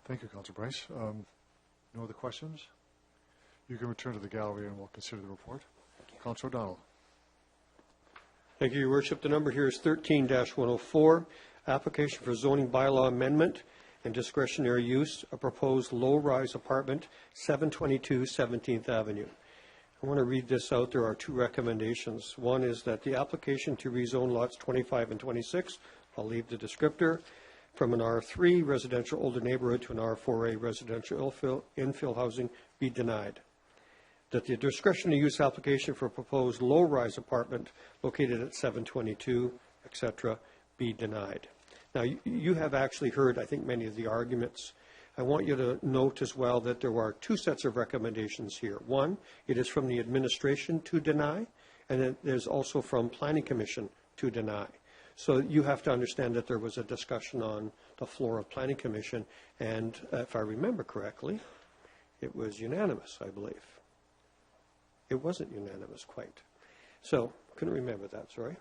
Thank you, Councilor Bryce. No other questions? You can return to the gallery and we'll consider the report. Councilor O'Donnell. Thank you, Your Worship. The number here is 13-104, application for zoning bylaw amendment and discretionary use, a proposed low-rise apartment, 722 17th Avenue. I want to read this out. There are two recommendations. One is that the application to rezone lots 25 and 26, I'll leave the descriptor, from an R3 residential older neighborhood to an R4A residential infill housing be denied. That the discretionary use application for a proposed low-rise apartment located at 722, etc., be denied. Now, you have actually heard, I think, many of the arguments. I want you to note as well that there are two sets of recommendations here. One, it is from the administration to deny, and then there's also from Planning Commission to deny. So you have to understand that there was a discussion on the floor of Planning Commission, and if I remember correctly, it was unanimous, I believe. It wasn't unanimous quite. So, couldn't remember that, sorry.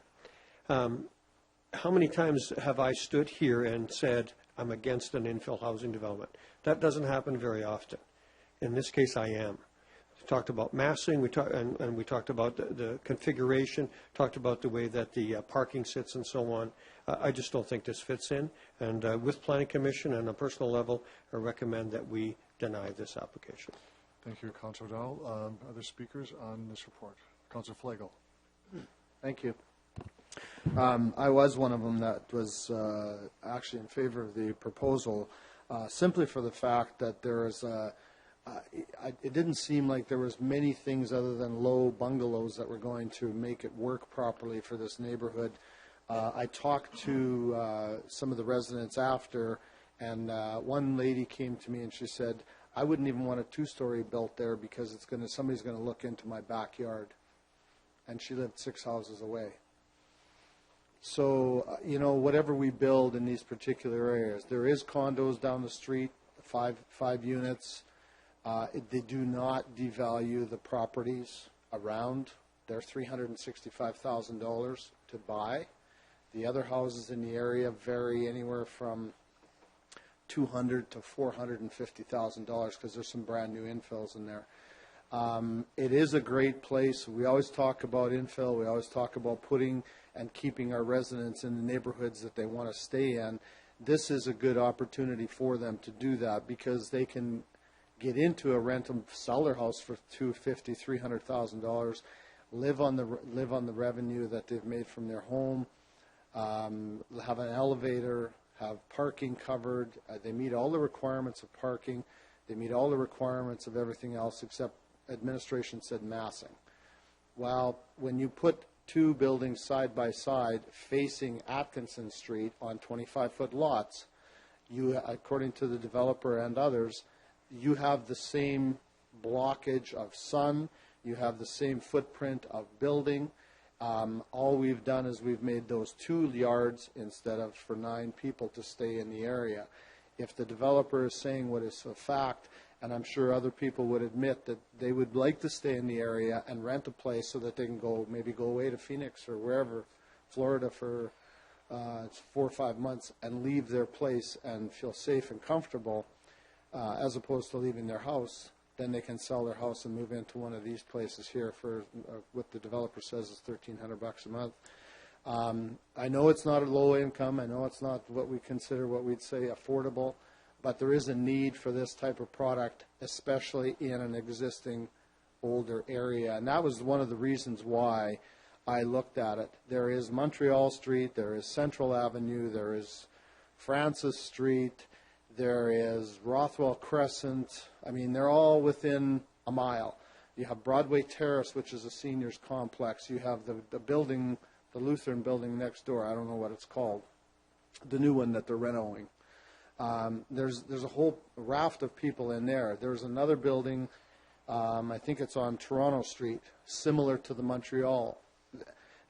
How many times have I stood here and said, I'm against an infill housing development? That doesn't happen very often. In this case, I am. We talked about massing, we talked about the configuration, talked about the way that the parking sits and so on. I just don't think this fits in. And with Planning Commission and on a personal level, I recommend that we deny this application. Thank you, Councilor O'Donnell. Other speakers on this report? Councilor Flagel. Thank you. I was one of them that was actually in favor of the proposal, simply for the fact that there is it didn't seem like there was many things other than low bungalows that were going to make it work properly for this neighborhood. I talked to some of the residents after, and one lady came to me and she said, I wouldn't even want a two-story built there because somebody's going to look into my backyard. And she lived 6 houses away. So, whatever we build in these particular areas, there is condos down the street. five units. They do not devalue the properties around. They're $365,000 to buy. The other houses in the area vary anywhere from $200,000 to $450,000 because there's some brand new infills in there. It is a great place. We always talk about infill. We always talk about putting and keeping our residents in the neighborhoods that they want to stay in. This is a good opportunity for them to do that because they can get into a rental, sell their house for $250,000, $300,000, live on the revenue that they've made from their home, have an elevator, have parking covered. They meet all the requirements of parking. They meet all the requirements of everything else except administration said massing. Well, when you put two buildings side by side facing Atkinson Street on 25-foot lots, you, according to the developer and others, you have the same blockage of sun, you have the same footprint of building. All we've done is we've made those 2 yards instead of for 9 people to stay in the area. If the developer is saying what is a fact, and I'm sure other people would admit that they would like to stay in the area and rent a place so that they can maybe go away to Phoenix or wherever, Florida for 4 or 5 months and leave their place and feel safe and comfortable as opposed to leaving their house, then they can sell their house and move into one of these places here for what the developer says is $1,300 a month. I know it's not a low income. I know it's not what we consider what we'd say affordable, but there is a need for this type of product, especially in an existing older area. And that was one of the reasons why I looked at it. There is Montreal Street, there is Central Avenue, there is Francis Street, there is Rothwell Crescent. I mean, they're all within a mile. You have Broadway Terrace, which is a seniors complex. You have the building, the Lutheran building next door. I don't know what it's called, the new one that they're renovating. There's a whole raft of people in there. There's another building, I think it's on Toronto Street, similar to the Montreal.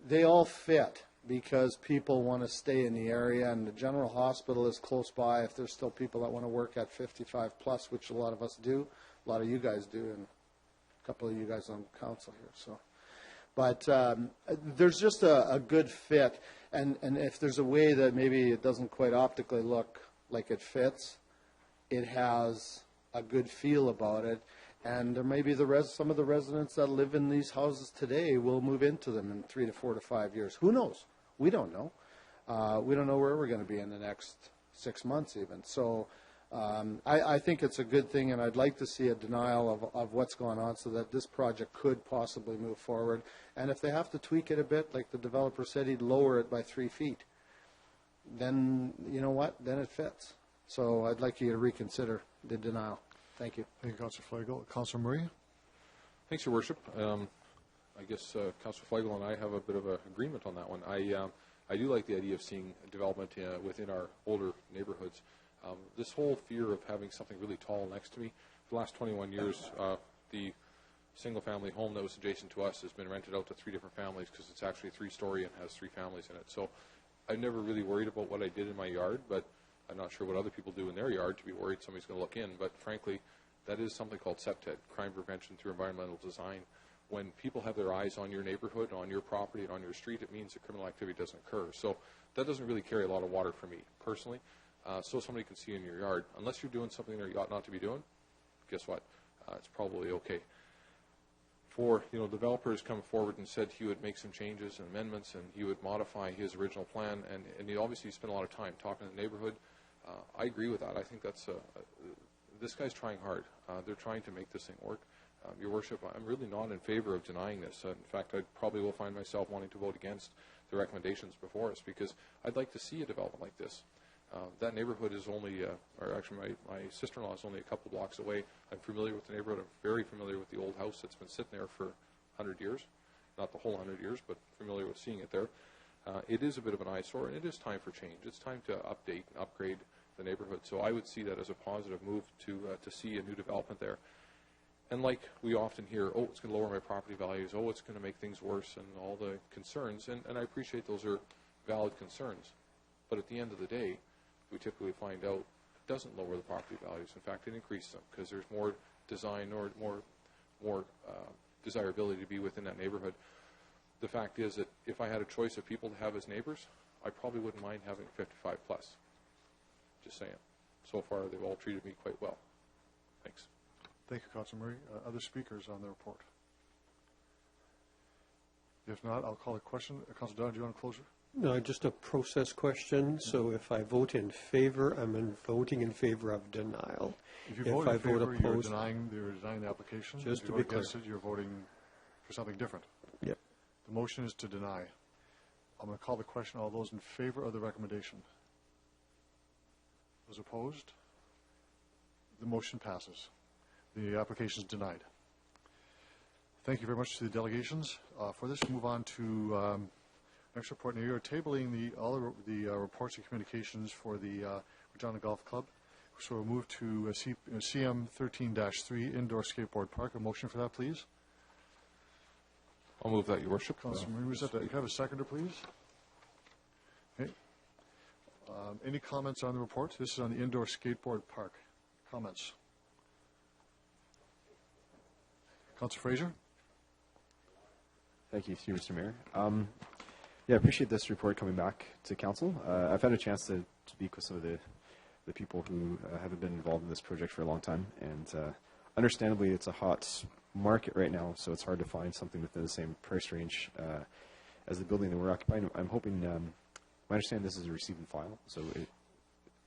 They all fit because people want to stay in the area, and the general hospital is close by if there's still people that want to work at 55 plus, which a lot of us do. A lot of you guys do, and a couple of you guys on council here. So, but there's just a good fit, and if there's a way that maybe it doesn't quite optically look like it fits, it has a good feel about it, and there may be some of the residents that live in these houses today will move into them in 3 to 4 to 5 years. Who knows? We don't know. We don't know where we're going to be in the next 6 months even. So I think it's a good thing, and I'd like to see a denial of what's going on so that this project could possibly move forward. And if they have to tweak it a bit, like the developer said, he'd lower it by 3 feet, then you know what? Then it fits. So I'd like you to reconsider the denial. Thank you. Thank you, Councillor Flagel. Councillor Murray? Thanks, Your Worship. I guess Councillor Flagel and I have a bit of an agreement on that one. I do like the idea of seeing development within our older neighborhoods. This whole fear of having something really tall next to me, for the last 21 years, the single-family home that was adjacent to us has been rented out to 3 different families because it's actually 3-story and has 3 families in it. So I've never really worried about what I did in my yard, but I'm not sure what other people do in their yard to be worried somebody's going to look in. But frankly, that is something called CEPTED, crime prevention through environmental design. When people have their eyes on your neighborhood, on your property, and on your street, it means that criminal activity doesn't occur. So that doesn't really carry a lot of water for me personally. So somebody can see in your yard. Unless you're doing something that you ought not to be doing, guess what? It's probably okay. For developers come forward and said he would make some changes and amendments and he would modify his original plan, and he obviously spent a lot of time talking to the neighborhood. I agree with that. I think that's this guy's trying hard. They're trying to make this thing work. Your Worship, I'm really not in favor of denying this. In fact, I probably will find myself wanting to vote against the recommendations before us because I'd like to see a development like this. That neighborhood is only, or actually my sister-in-law is only a couple blocks away. I'm familiar with the neighborhood. I'm very familiar with the old house that's been sitting there for 100 years. Not the whole 100 years, but familiar with seeing it there. It is a bit of an eyesore, and it is time for change. It's time to update and upgrade the neighborhood. So I would see that as a positive move to see a new development there. And like we often hear, oh, it's going to lower my property values, oh, it's going to make things worse, and all the concerns. And I appreciate those are valid concerns. But at the end of the day, we typically find out doesn't lower the property values. In fact, it increases them because there's more design or more desirability to be within that neighborhood. The fact is that if I had a choice of people to have as neighbors, I probably wouldn't mind having 55 plus. Just saying. So far, they've all treated me quite well. Thanks. Thank you, Councilor Murray. Other speakers on the report? If not, I'll call a question. Councilor Dunn, do you want to close it? No, just a process question. So if I vote in favor, I'm voting in favor of denial. If you vote in favor, you're denying the application. Just if to you be vote clear. against it, you're voting for something different. Yep. The motion is to deny. I'm going to call the question. All those in favor of the recommendation? Those opposed? The motion passes. The application is denied. Thank you very much to the delegations. For this, move on to next report. Now, you're tabling all the reports and communications for the Regina Golf Club. So we'll move to CM 13-3 Indoor Skateboard Park. A motion for that, please. I'll move that, Your Worship. Councilor Murray, you have a seconder, please? Okay. Any comments on the report? This is on the Indoor Skateboard Park. Comments? Councilor Fraser? Thank you, Mr. Mayor. Yeah, I appreciate this report coming back to council. I've had a chance to speak with some of the people who haven't been involved in this project for a long time, and understandably, it's a hot market right now, so it's hard to find something within the same price range as the building that we're occupying. I'm hoping, I understand this is a receive and file, so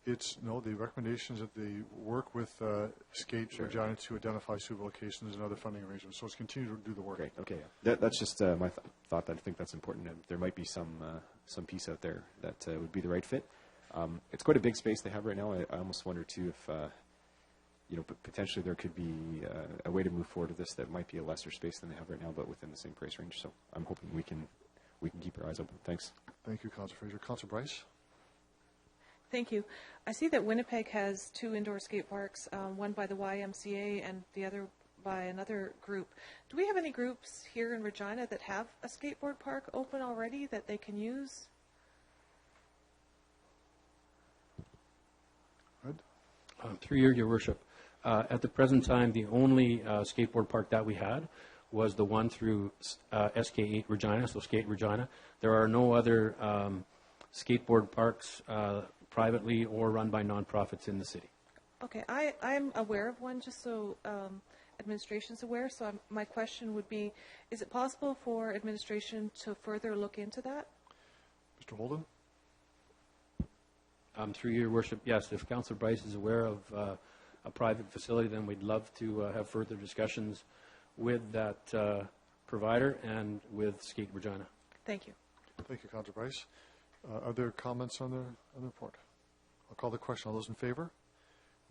the recommendation is that they work with Skate Regina to identify suitable locations and other funding arrangements. So it's continue to do the work. Great. Okay. That's just my thought. That I think that's important. And there might be some piece out there that would be the right fit. It's quite a big space they have right now. I almost wonder too if potentially there could be a way to move forward with this that might be a lesser space than they have right now, but within the same price range. So I'm hoping we can keep our eyes open. Thanks. Thank you, Councilor Fraser. Councilor Bryce. Thank you. I see that Winnipeg has 2 indoor skate parks, one by the YMCA and the other by another group. Do we have any groups here in Regina that have a skateboard park open already that they can use? Good. Through your worship. At the present time, the only skateboard park that we had was the one through SK8 Regina, so Skate Regina. There are no other skateboard parks privately or run by nonprofits in the city. Okay, I'm aware of one, just so administration's aware. So my question would be, is it possible for administration to further look into that? Mr. Holden? Through your worship, yes. If Councillor Bryce is aware of a private facility, then we'd love to have further discussions with that provider and with Skate Regina. Thank you. Thank you, Councilor Bryce. Other comments on the report? I'll call the question. All those in favor?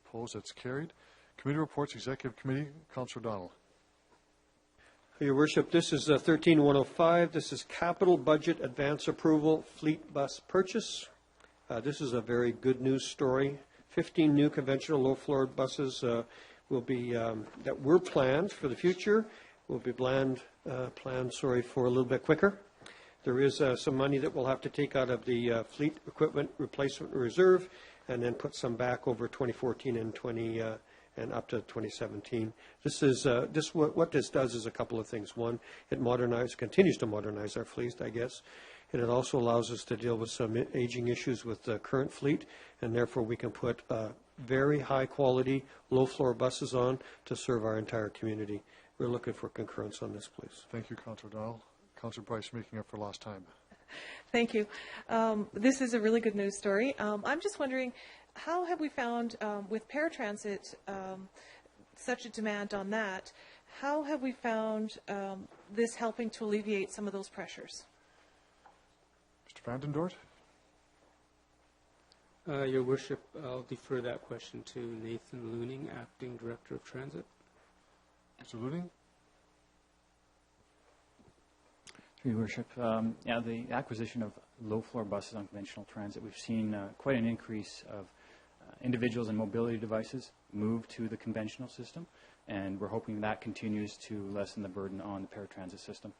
Opposed? That's carried. Committee reports, Executive Committee. Councilor Donald. Your Worship, this is 13105. This is capital budget advance approval fleet bus purchase. This is a very good news story. 15 new conventional low-floor buses will be that were planned for the future. Will be planned for a little bit quicker. There is some money that we'll have to take out of the fleet equipment replacement reserve, and then put some back over 2014 and up to 2017. What this does is a couple of things. One, it continues to modernize our fleet, I guess, and it also allows us to deal with some aging issues with the current fleet, and therefore we can put very high quality, low floor buses on to serve our entire community. We're looking for concurrence on this, please. Thank you, Councilor Donald. Councilor Bryce, making up for lost time. Thank you. This is a really good news story. I'm just wondering, how have we found, with paratransit, such a demand on that, how have we found this helping to alleviate some of those pressures? Mr. Vandendort? Your Worship, I'll defer that question to Nathan Looning, Acting Director of Transit. Mr. Looning? Your Worship, the acquisition of low-floor buses on conventional transit, we've seen quite an increase of individuals and mobility devices move to the conventional system, and we're hoping that continues to lessen the burden on the paratransit system.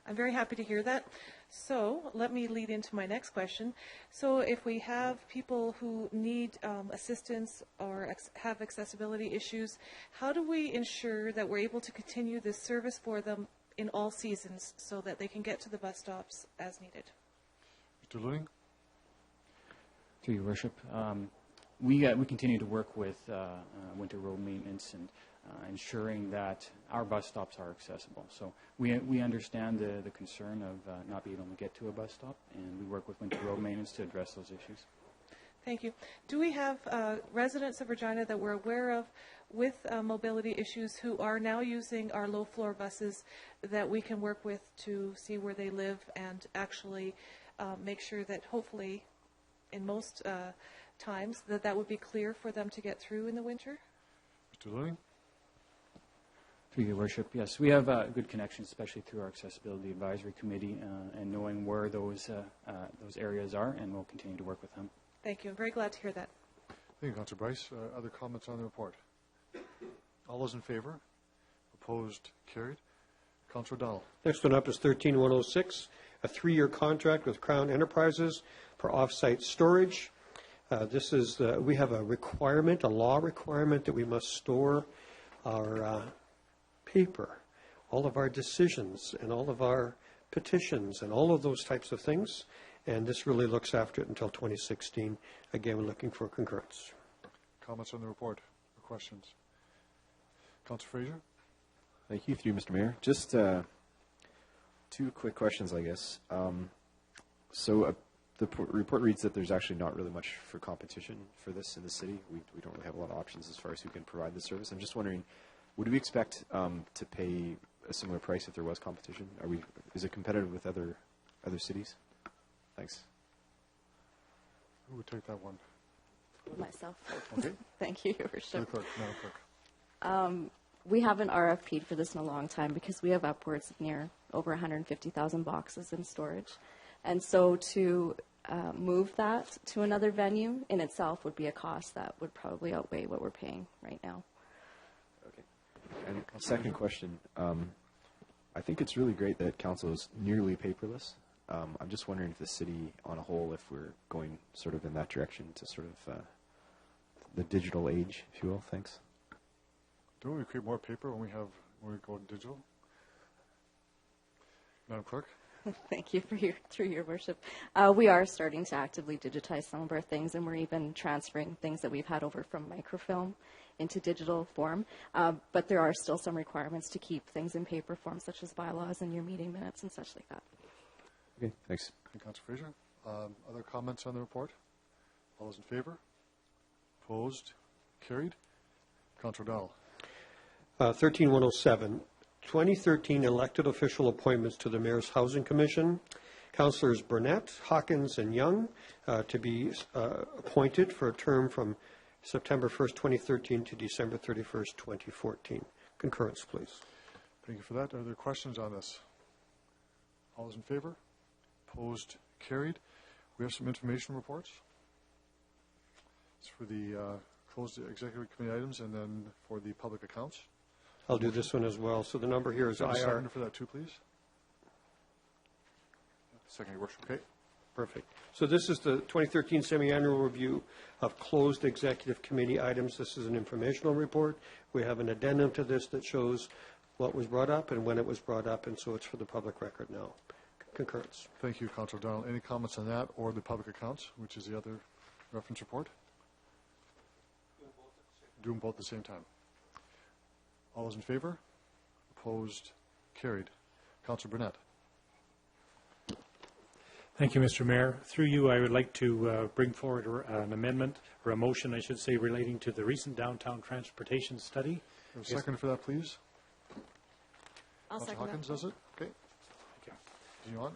I'm very happy to hear that. So let me lead into my next question. So if we have people who need assistance or have accessibility issues, how do we ensure that we're able to continue this service for them in all seasons so that they can get to the bus stops as needed? Mr. Looning? Through your worship, we continue to work with winter road maintenance and ensuring that our bus stops are accessible. So we understand the concern of not being able to get to a bus stop, and we work with winter road maintenance to address those issues. Thank you. Do we have residents of Regina that we're aware of with mobility issues who are now using our low-floor buses that we can work with to see where they live and actually make sure that hopefully in most times that would be clear for them to get through in the winter? Mr. Looning? Through your worship, yes. We have good connections, especially through our Accessibility Advisory Committee and knowing where those areas are, and we'll continue to work with them. Thank you. I'm very glad to hear that. Thank you, Councillor Bryce. Other comments on the report? All those in favor? Opposed? Carried. Councillor O'Donnell. Next one up is 13106, a 3-year contract with Crown Enterprises for off-site storage. This is we have a requirement, a law requirement, that we must store our paper, all of our decisions and all of our petitions and all of those types of things. And this really looks after it until 2016. Again, we're looking for concurrence. Comments on the report or questions? Councillor Fraser? Thank you, through you, Mr. Mayor. Just 2 quick questions, I guess. The report reads that there's actually not really much for competition for this in the city. We don't really have a lot of options as far as who can provide this service. I'm just wondering, would we expect to pay a similar price if there was competition? Is it competitive with other cities? Thanks. Who would take that one? Myself. Okay. Thank you, Your Worship. Madam Clerk. We haven't RFP'd for this in a long time because we have upwards of near over 150,000 boxes in storage. And so to move that to another venue in itself would be a cost that would probably outweigh what we're paying right now. Okay. And second question, I think it's really great that council is nearly paperless. I'm just wondering if the city on a whole, if we're going sort of in that direction to sort of the digital age, if you will. Thanks. Don't we create more paper when we go digital? Madam Clerk? Thank you through your worship. We are starting to actively digitize some of our things, and we're even transferring things that we've had over from microfilm into digital form. But there are still some requirements to keep things in paper form, such as bylaws and your meeting minutes and such like that. Okay, thanks. Thank you, Councillor Fraser. Other comments on the report? All those in favor? Opposed? Carried. Councillor O'Donnell. 13107, 2013 elected official appointments to the Mayor's Housing Commission. Councillors Burnett, Hawkins, and Young to be appointed for a term from September 1st, 2013 to December 31st, 2014. Concurrence, please. Thank you for that. Are there questions on this? All those in favor? Opposed? Carried. We have some information reports. It's for the closed executive committee items and then for the public accounts. I'll do this one as well. So the number here is IR. Second for that too, please. Second, Your Worship. Okay. Perfect. So this is the 2013 semi-annual review of closed executive committee items. This is an informational report. We have an addendum to this that shows what was brought up and when it was brought up, and so it's for the public record now. Concurrence. Thank you, Councillor O'Donnell. Any comments on that or the public accounts, which is the other reference report? Do them both at the same time. All those in favor? Opposed? Carried. Councillor Burnett. Thank you, Mr. Mayor. Through you, I would like to bring forward an amendment, or a motion, I should say, relating to the recent downtown transportation study. A second for that, please. I'll Councillor second Hawkins that. does it? Okay. Thank you. Do you want?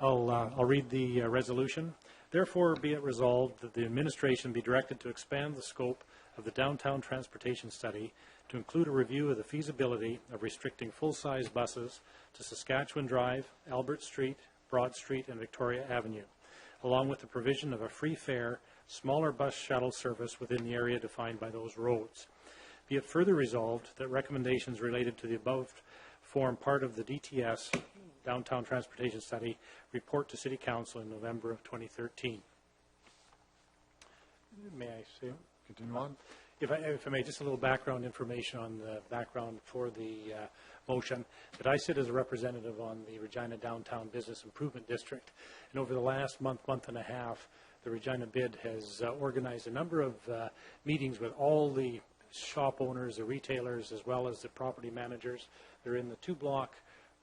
I'll read the resolution. Therefore, be it resolved that the administration be directed to expand the scope of the downtown transportation study to include a review of the feasibility of restricting full-size buses to Saskatchewan Drive, Albert Street, Broad Street, and Victoria Avenue, along with the provision of a free fare, smaller bus shuttle service within the area defined by those roads. Be it further resolved that recommendations related to the above form part of the DTS downtown transportation study report to City Council in November of 2013. May I say? Continue on. If I may, just a little background information on the background for the motion, that I sit as a representative on the Regina Downtown Business Improvement District, and over the last month and a half, the Regina BID has organized a number of meetings with all the shop owners, the retailers, as well as the property managers. They're in the 2-block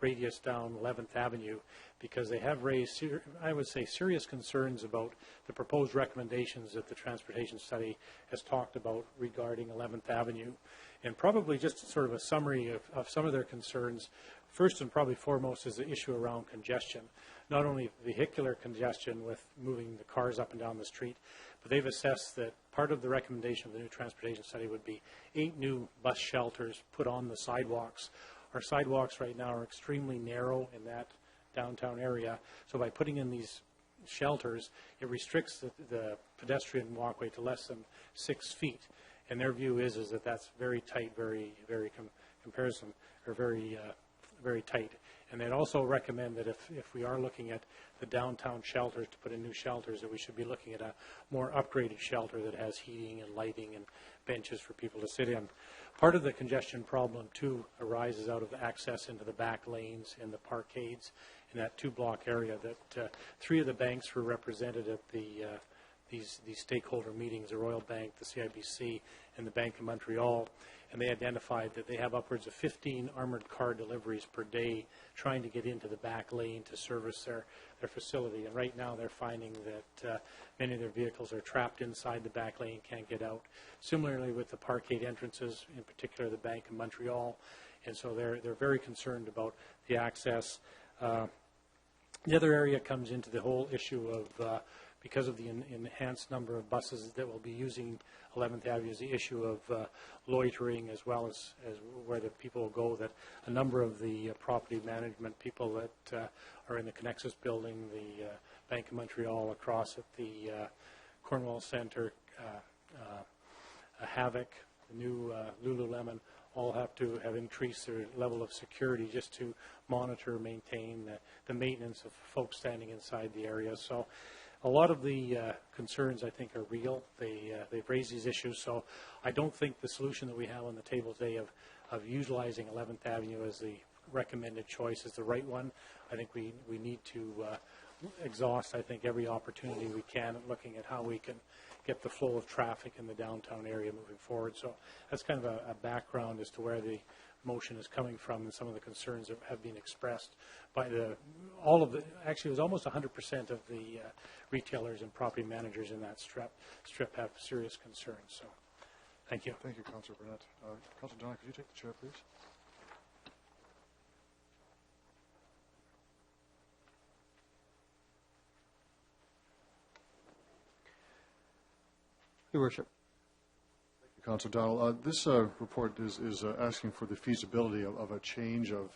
radius down 11th Avenue because they have raised, I would say, serious concerns about the proposed recommendations that the transportation study has talked about regarding 11th Avenue. And probably just sort of a summary of some of their concerns. First and probably foremost is the issue around congestion. Not only vehicular congestion with moving the cars up and down the street, but they've assessed that part of the recommendation of the new transportation study would be 8 new bus shelters put on the sidewalks. Our sidewalks right now are extremely narrow in that downtown area, so by putting in these shelters, it restricts the pedestrian walkway to less than 6 feet. And their view is that that's very tight, very tight. And they'd also recommend that if we are looking at the downtown shelters, to put in new shelters, that we should be looking at a more upgraded shelter that has heating and lighting and benches for people to sit in. Part of the congestion problem, too, arises out of access into the back lanes and the parkades in that 2-block area. That 3 of the banks were represented at these stakeholder meetings, the Royal Bank, the CIBC, and the Bank of Montreal, and they identified that they have upwards of 15 armored car deliveries per day trying to get into the back lane to service their facility. And right now they're finding that many of their vehicles are trapped inside the back lane, can't get out. Similarly with the parkade entrances, in particular the Bank of Montreal, and so they're very concerned about the access. The other area comes into the whole issue of because of the enhanced number of buses that will be using 11th Avenue, is the issue of loitering as well as where the people will go, that a number of the property management people that are in the Connexus building, the Bank of Montreal, across at the Cornwall Centre, Havoc, the new Lululemon, all have to have increased their level of security just to monitor, maintain the maintenance of folks standing inside the area. So a lot of the concerns, I think, are real. They've raised these issues, so I don't think the solution that we have on the table today of utilizing 11th Avenue as the recommended choice is the right one. I think we need to exhaust, I think, every opportunity we can at looking at how we can get the flow of traffic in the downtown area moving forward. So that's kind of a background as to where the motion is coming from and some of the concerns that have been expressed by actually it was almost 100% of the retailers and property managers in that strip have serious concerns. So thank you. Thank you, Councillor Burnett. Councillor Donnelly, could you take the chair, please? Your Worship. Councillor Donnell, this report is asking for the feasibility of a change of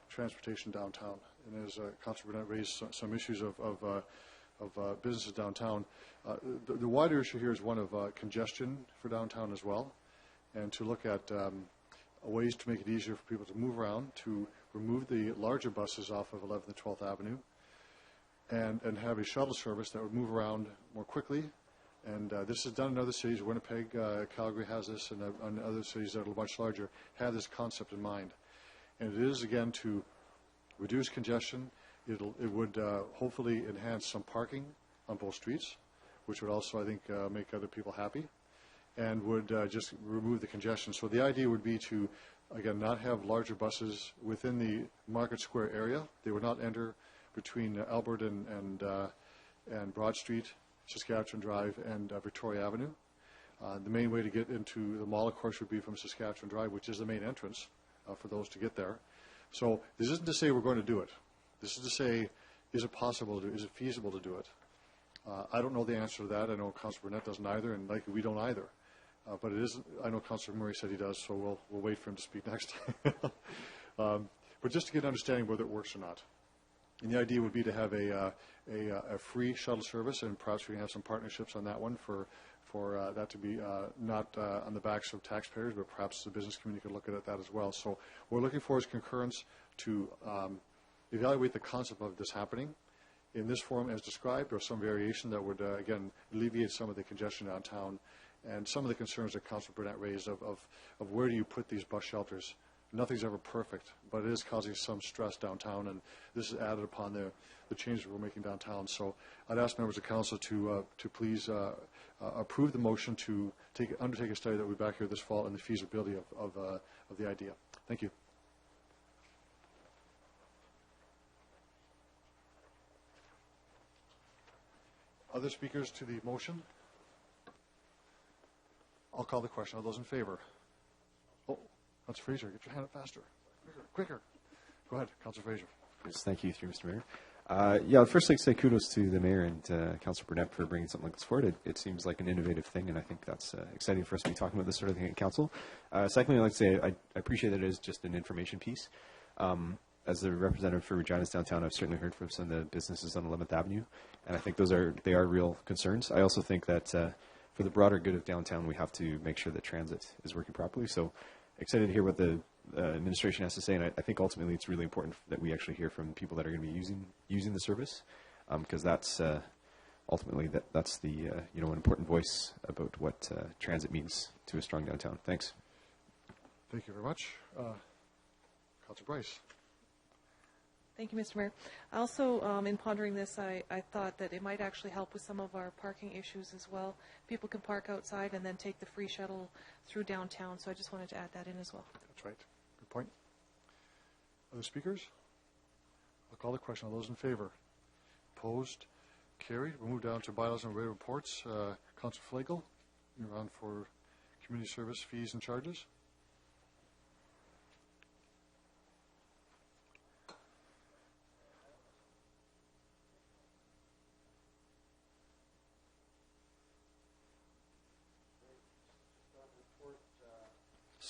transportation downtown. And as Councillor Burnett raised some issues of businesses downtown, the wider issue here is one of congestion for downtown as well, and to look at ways to make it easier for people to move around, to remove the larger buses off of 11th and 12th Avenue, and have a shuttle service that would move around more quickly. And this is done in other cities. Winnipeg, Calgary has this, and other cities that are much larger have this concept in mind. And it is, again, to reduce congestion. It would hopefully enhance some parking on both streets, which would also, I think, make other people happy, and would just remove the congestion. So the idea would be to, again, not have larger buses within the Market Square area. They would not enter between Albert and Broad Street, Saskatchewan Drive, and Victoria Avenue. The main way to get into the mall, of course, would be from Saskatchewan Drive, which is the main entrance for those to get there. So this isn't to say we're going to do it. This is to say, is it possible to do it? Is it feasible to do it? I don't know the answer to that. I know Councillor Burnett doesn't either, and likely we don't either. But it is. I know Councillor Murray said he does, so we'll wait for him to speak next time. But just to get an understanding whether it works or not. And the idea would be to have a free shuttle service, and perhaps we can have some partnerships on that one for that to be not on the backs of taxpayers, but perhaps the business community could look at that as well. So what we're looking for is concurrence to evaluate the concept of this happening in this form as described, or some variation that would, again, alleviate some of the congestion downtown and some of the concerns that Councilor Burnett raised of where do you put these bus shelters. Nothing's ever perfect, but it is causing some stress downtown, and this is added upon the changes we're making downtown. So I'd ask members of council to please approve the motion to undertake a study that we'll be back here this fall and the feasibility of the idea. Thank you. Other speakers to the motion? I'll call the question. All those in favor? Oh, Councilor Fraser, get your hand up faster. Quicker. Go ahead, Councilor Fraser. Yes, thank you, through Mr. Mayor. Yeah, I'd first like to say kudos to the Mayor and Councilor Burnett for bringing something like this forward. It seems like an innovative thing, and I think that's exciting for us to be talking about this sort of thing at Council. Secondly, I'd like to say I appreciate that it is just an information piece. As the representative for Regina's downtown, I've certainly heard from some of the businesses on 11th Avenue, and I think they are real concerns. I also think that for the broader good of downtown, we have to make sure that transit is working properly. So excited to hear what the administration has to say, and I think ultimately it's really important that we actually hear from people that are going to be using the service, because that's ultimately that's the an important voice about what transit means to a strong downtown. Thanks. Thank you very much. Councilor Bryce. Thank you, Mr. Mayor. Also, in pondering this, I thought that it might actually help with some of our parking issues as well. People can park outside and then take the free shuttle through downtown, so I just wanted to add that in as well. That's right. Good point. Other speakers? I'll call the question. All those in favor? Opposed? Carried. We'll move down to bylaws and related reports. Councilor Flagel, you're on for community service fees and charges.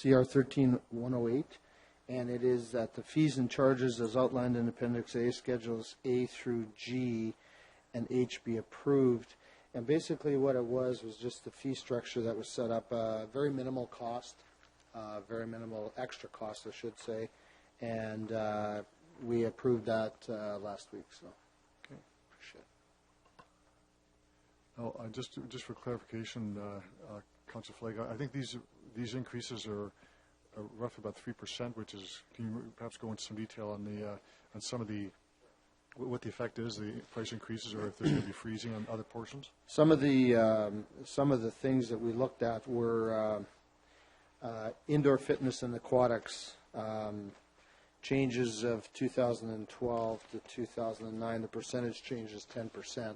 CR 13108, and it is that the fees and charges as outlined in Appendix A, Schedules A through G and H be approved. And basically what it was just the fee structure that was set up, very minimal cost, very minimal extra cost, I should say, and we approved that last week. So, okay, appreciate it. Just for clarification, Councilor Flagel, I think these increases are roughly about 3%, which is, can you perhaps go into some detail on some of what the effect is, the price increases, or if there's going to be freezing on other portions? Some of the things that we looked at were indoor fitness and aquatics, changes of 2012 to 2009. The percentage change is 10%.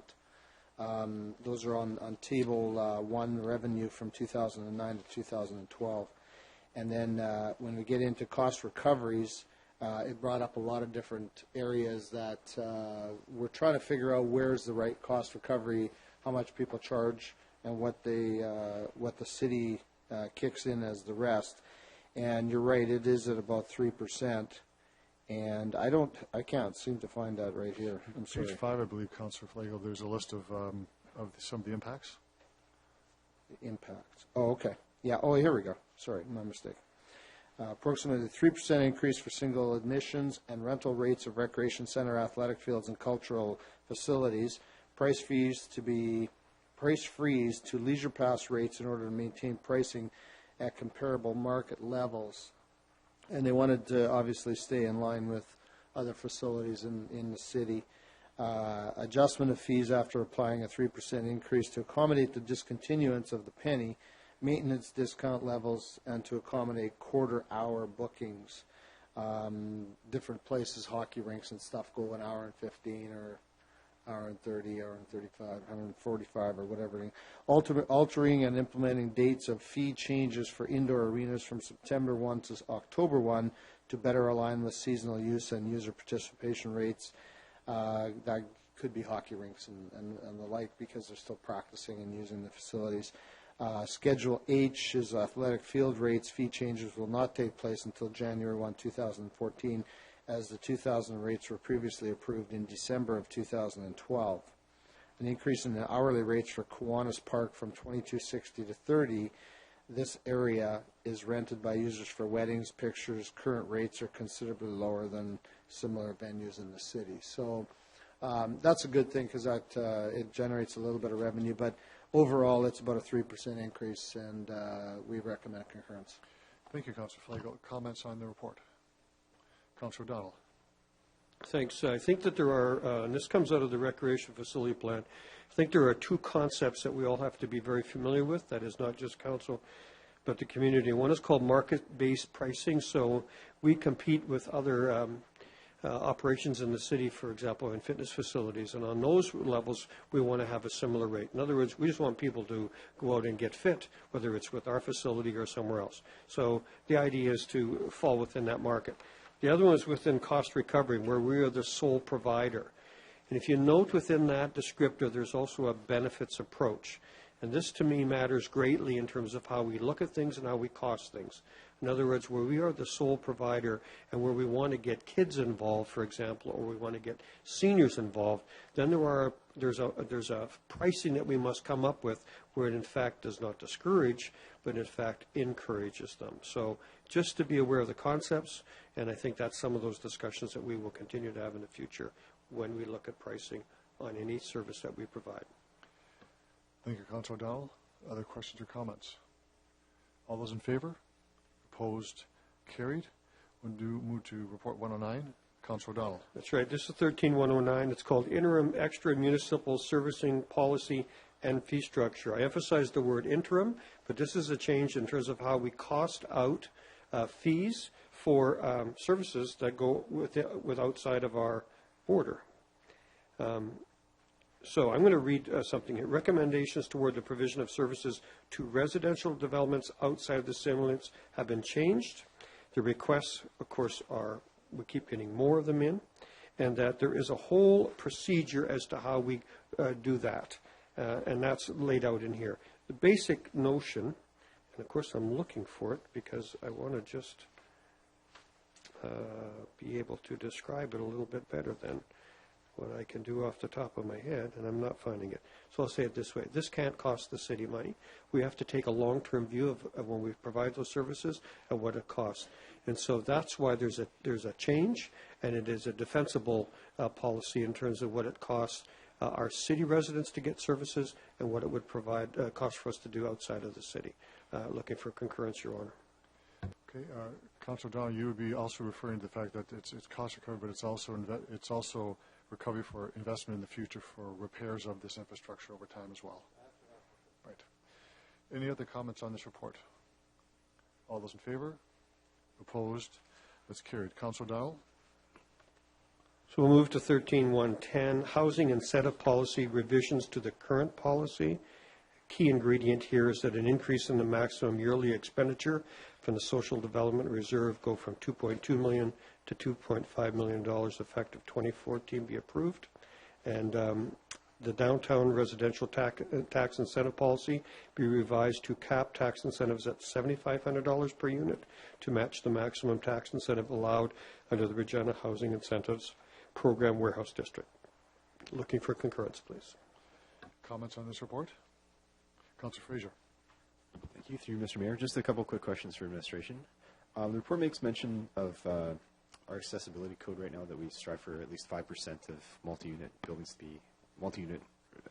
Those are on table 1, revenue from 2009 to 2012. And then when we get into cost recoveries, it brought up a lot of different areas that we're trying to figure out where's the right cost recovery, how much people charge, and what the city kicks in as the rest. And you're right, it is at about 3%. And I can't seem to find that right here. I'm sorry. Page 5, I believe, Councilor Flagel, there's a list of some of the impacts. The impacts. Oh, okay. Yeah, oh, here we go. Sorry, my mistake. Approximately 3% increase for single admissions and rental rates of recreation center, athletic fields, and cultural facilities. Price freeze to leisure pass rates in order to maintain pricing at comparable market levels. And they wanted to obviously stay in line with other facilities in the city. Adjustment of fees after applying a 3% increase to accommodate the discontinuance of the penny, maintenance discount levels, and to accommodate quarter-hour bookings. Different places, hockey rinks and stuff, go an hour and 15 or hour and 30, hour and 35, hour and 45, or whatever. Altering and implementing dates of fee changes for indoor arenas from September 1 to October 1 to better align with seasonal use and user participation rates. That could be hockey rinks and the like, because they're still practicing and using the facilities. Schedule H is athletic field rates. Fee changes will not take place until January 1, 2014, as the 2000 rates were previously approved in December of 2012. An increase in the hourly rates for Kiwanis Park from $22.60 to $30 this area is rented by users for weddings, pictures. Current rates are considerably lower than similar venues in the city. So that's a good thing because that it generates a little bit of revenue. But overall, it's about a 3% increase, and we recommend concurrence. Thank you, Councillor Flagel. Comments on the report? Councillor O'Donnell. Thanks. I think that there are, and this comes out of the recreation facility plan, I think there are two concepts that we all have to be very familiar with. That is not just council, but the community. One is called market-based pricing. So we compete with other operations in the city, for example, in fitness facilities. And on those levels, we want to have a similar rate. In other words, we just want people to go out and get fit, whether it's with our facility or somewhere else. So the idea is to fall within that market. The other one is within cost recovery, where we are the sole provider. And if you note within that descriptor, there's also a benefits approach. And this, to me, matters greatly in terms of how we look at things and how we cost things. In other words, where we are the sole provider and where we want to get kids involved, for example, or we want to get seniors involved, then there's a pricing that we must come up with where it, in fact, does not discourage, but, in fact, encourages them. So just to be aware of the concepts, and I think that's some of those discussions that we will continue to have in the future when we look at pricing on any service that we provide. Thank you, Councillor O'Donnell. Other questions or comments? All those in favor? Opposed? Carried. We'll move to Report 109. Councillor O'Donnell. That's right. This is 13109. It's called Interim Extra Municipal Servicing Policy and Fee Structure. I emphasize the word interim, but this is a change in terms of how we cost out fees for services that go with outside of our border. So I'm going to read something here. Recommendations toward the provision of services to residential developments outside of the city limits have been changed. The requests, of course, we keep getting more of them in, and that there is a whole procedure as to how we do that, and that's laid out in here. The basic notion, and of course I'm looking for it because I want to just be able to describe it a little bit better than what I can do off the top of my head, and I'm not finding it. So I'll say it this way. This can't cost the city money. We have to take a long-term view of when we provide those services and what it costs. And so that's why there's a change, and it is a defensible policy in terms of what it costs our city residents to get services and what it would cost for us to do outside of the city. Looking for concurrence, Your Honor. Okay, Councillor O'Donnell, you would be also referring to the fact that it's cost recovery, but it's also recovery for investment in the future for repairs of this infrastructure over time as well. Right. Any other comments on this report? All those in favor? Opposed? That's carried. Councillor O'Donnell? So we'll move to 13110, Housing Incentive Policy Revisions to the current policy. Key ingredient here is that an increase in the maximum yearly expenditure from the Social Development Reserve go from $2.2 million to $2.5 million effective 2014 be approved. And the downtown residential tax incentive policy be revised to cap tax incentives at $7,500 per unit to match the maximum tax incentive allowed under the Regina Housing Incentives Program Warehouse District. Looking for concurrence, please. Comments on this report? Councillor Fraser. Thank you, through Mr. Mayor. Just a couple quick questions for administration. The report makes mention of our accessibility code right now that we strive for at least 5% of multi-unit buildings to be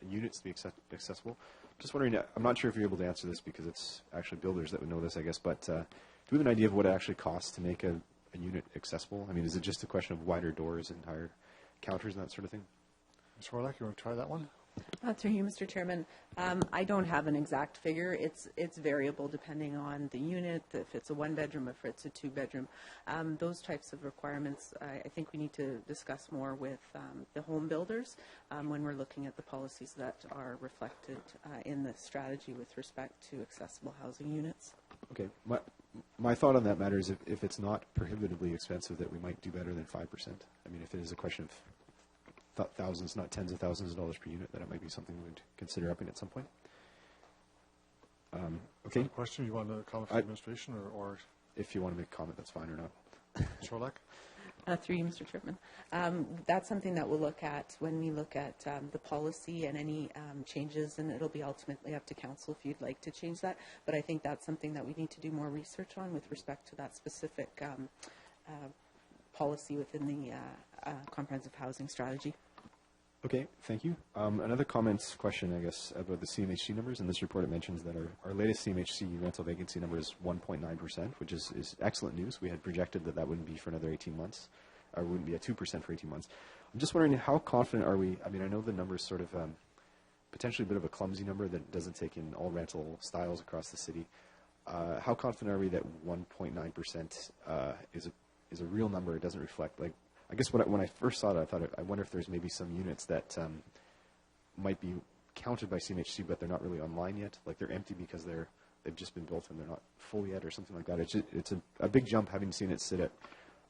units to be accessible. Just wondering, I'm not sure if you're able to answer this because it's actually builders that would know this, I guess, but do we have an idea of what it actually costs to make a unit accessible? I mean, is it just a question of wider doors and higher counters and that sort of thing? Ms. Horlock, you want to try that one? Through you, Mr. Chairman. I don't have an exact figure. It's variable depending on the unit, if it's a one-bedroom, if it's a two-bedroom. Those types of requirements, I think we need to discuss more with the home builders when we're looking at the policies that are reflected in the strategy with respect to accessible housing units. Okay. My thought on that matter is if it's not prohibitively expensive, that we might do better than 5%. I mean, if it is a question of thousands, not tens of thousands of dollars per unit, that it might be something we would consider upping at some point. Okay. Question, you want to comment from the administration or? If you want to make a comment, that's fine or not. Ms. Horlock? Through you, Mr. Chairman. That's something that we'll look at when we look at the policy and any changes, and it'll be ultimately up to council if you'd like to change that. But I think that's something that we need to do more research on with respect to that specific policy within the comprehensive housing strategy. Okay, thank you. Another comments question, I guess, about the CMHC numbers. In this report, it mentions that our latest CMHC rental vacancy number is 1.9%, which is excellent news. We had projected that that wouldn't be for another 18 months, or wouldn't be at 2% for 18 months. I'm just wondering, how confident are we? I mean, I know the number is sort of potentially a bit of a clumsy number that doesn't take in all rental styles across the city. How confident are we that 1.9% is a real number? It doesn't reflect, like, I guess when I first saw it, I wonder if there's maybe some units that might be counted by CMHC, but they're not really online yet. Like they're empty because they've just been built and they're not full yet, or something like that. It's a big jump, having seen it sit at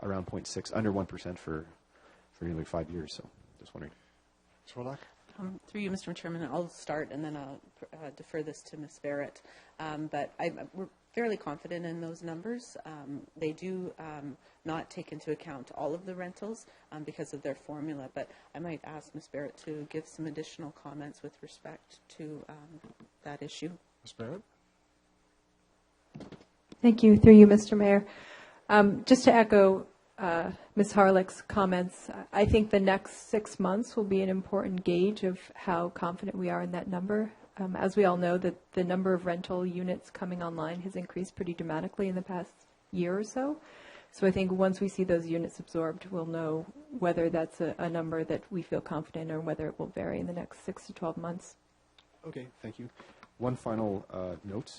around 0.6, under 1% for nearly 5 years. So just wondering. Swalak? Through you, Mr. Chairman, I'll start and then I'll defer this to Ms. Barrett. But we're fairly confident in those numbers. They do not take into account all of the rentals because of their formula, but I might ask Ms. Barrett to give some additional comments with respect to that issue. Ms. Barrett? Thank you. Through you, Mr. Mayor. Just to echo Ms. Harlick's comments, I think the next 6 months will be an important gauge of how confident we are in that number. As we all know, that the number of rental units coming online has increased pretty dramatically in the past year or so. So I think once we see those units absorbed, we'll know whether that's a number that we feel confident or whether it will vary in the next 6 to 12 months. Okay, thank you. One final note.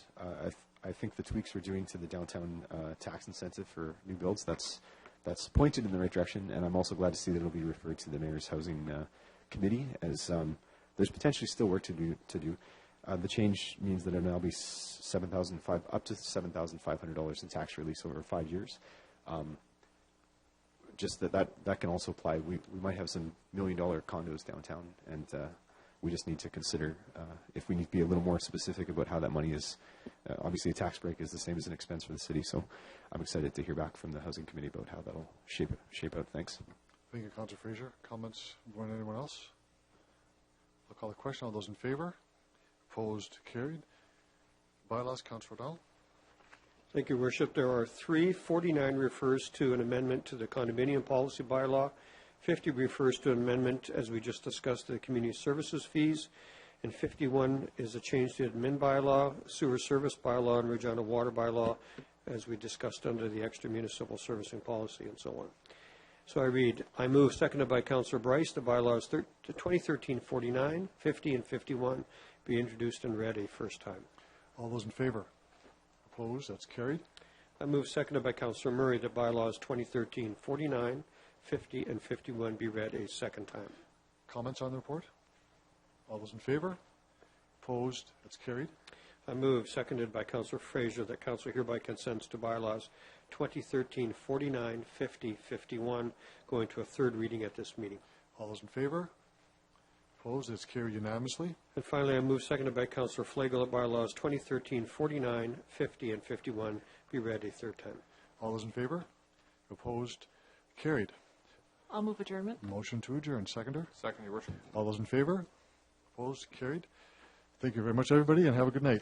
I think the tweaks we're doing to the downtown tax incentive for new builds, that's pointed in the right direction, and I'm also glad to see that it'll be referred to the Mayor's Housing Committee, as there's potentially still work to do. The change means that it'll now be up to $7,500 in tax release over 5 years. Just that can also apply. We might have some $1 million condos downtown, and we just need to consider if we need to be a little more specific about how that money is. Obviously, a tax break is the same as an expense for the city, so I'm excited to hear back from the Housing Committee about how that'll shape out. Thanks. Thank you, Councillor Fraser. Comments from anyone else? I'll call the question. All those in favor? Opposed? Carried. Bylaws, Councillor O'Donnell. Thank you, Worship. There are 3. 49 refers to an amendment to the condominium policy bylaw. 50 refers to an amendment, as we just discussed, to the community services fees. And 51 is a change to admin bylaw, sewer service bylaw, and Regina water bylaw, as we discussed under the extra municipal servicing policy and so on. So I read, I move, seconded by Councillor Bryce, the bylaws 2013-49, 50, and 51 be introduced and read a first time. All those in favor? Opposed? That's carried. I move, seconded by Councillor Murray, that bylaws 2013-49, 50, and 51 be read a second time. Comments on the report? All those in favor? Opposed? That's carried. I move, seconded by Councillor Fraser, that Council hereby consents to bylaws 2013-49, 50, 51, going to a third reading at this meeting. All those in favor? Opposed? It's carried unanimously. And finally, I move, seconded by Councillor Flagel, that bylaws 2013-49, 50, and 51 be read a third time. All those in favor? Opposed? Carried. I'll move adjournment. Motion to adjourn. Seconder? Second, Your Worship. All those in favor? Opposed? Carried. Thank you very much, everybody, and have a good night.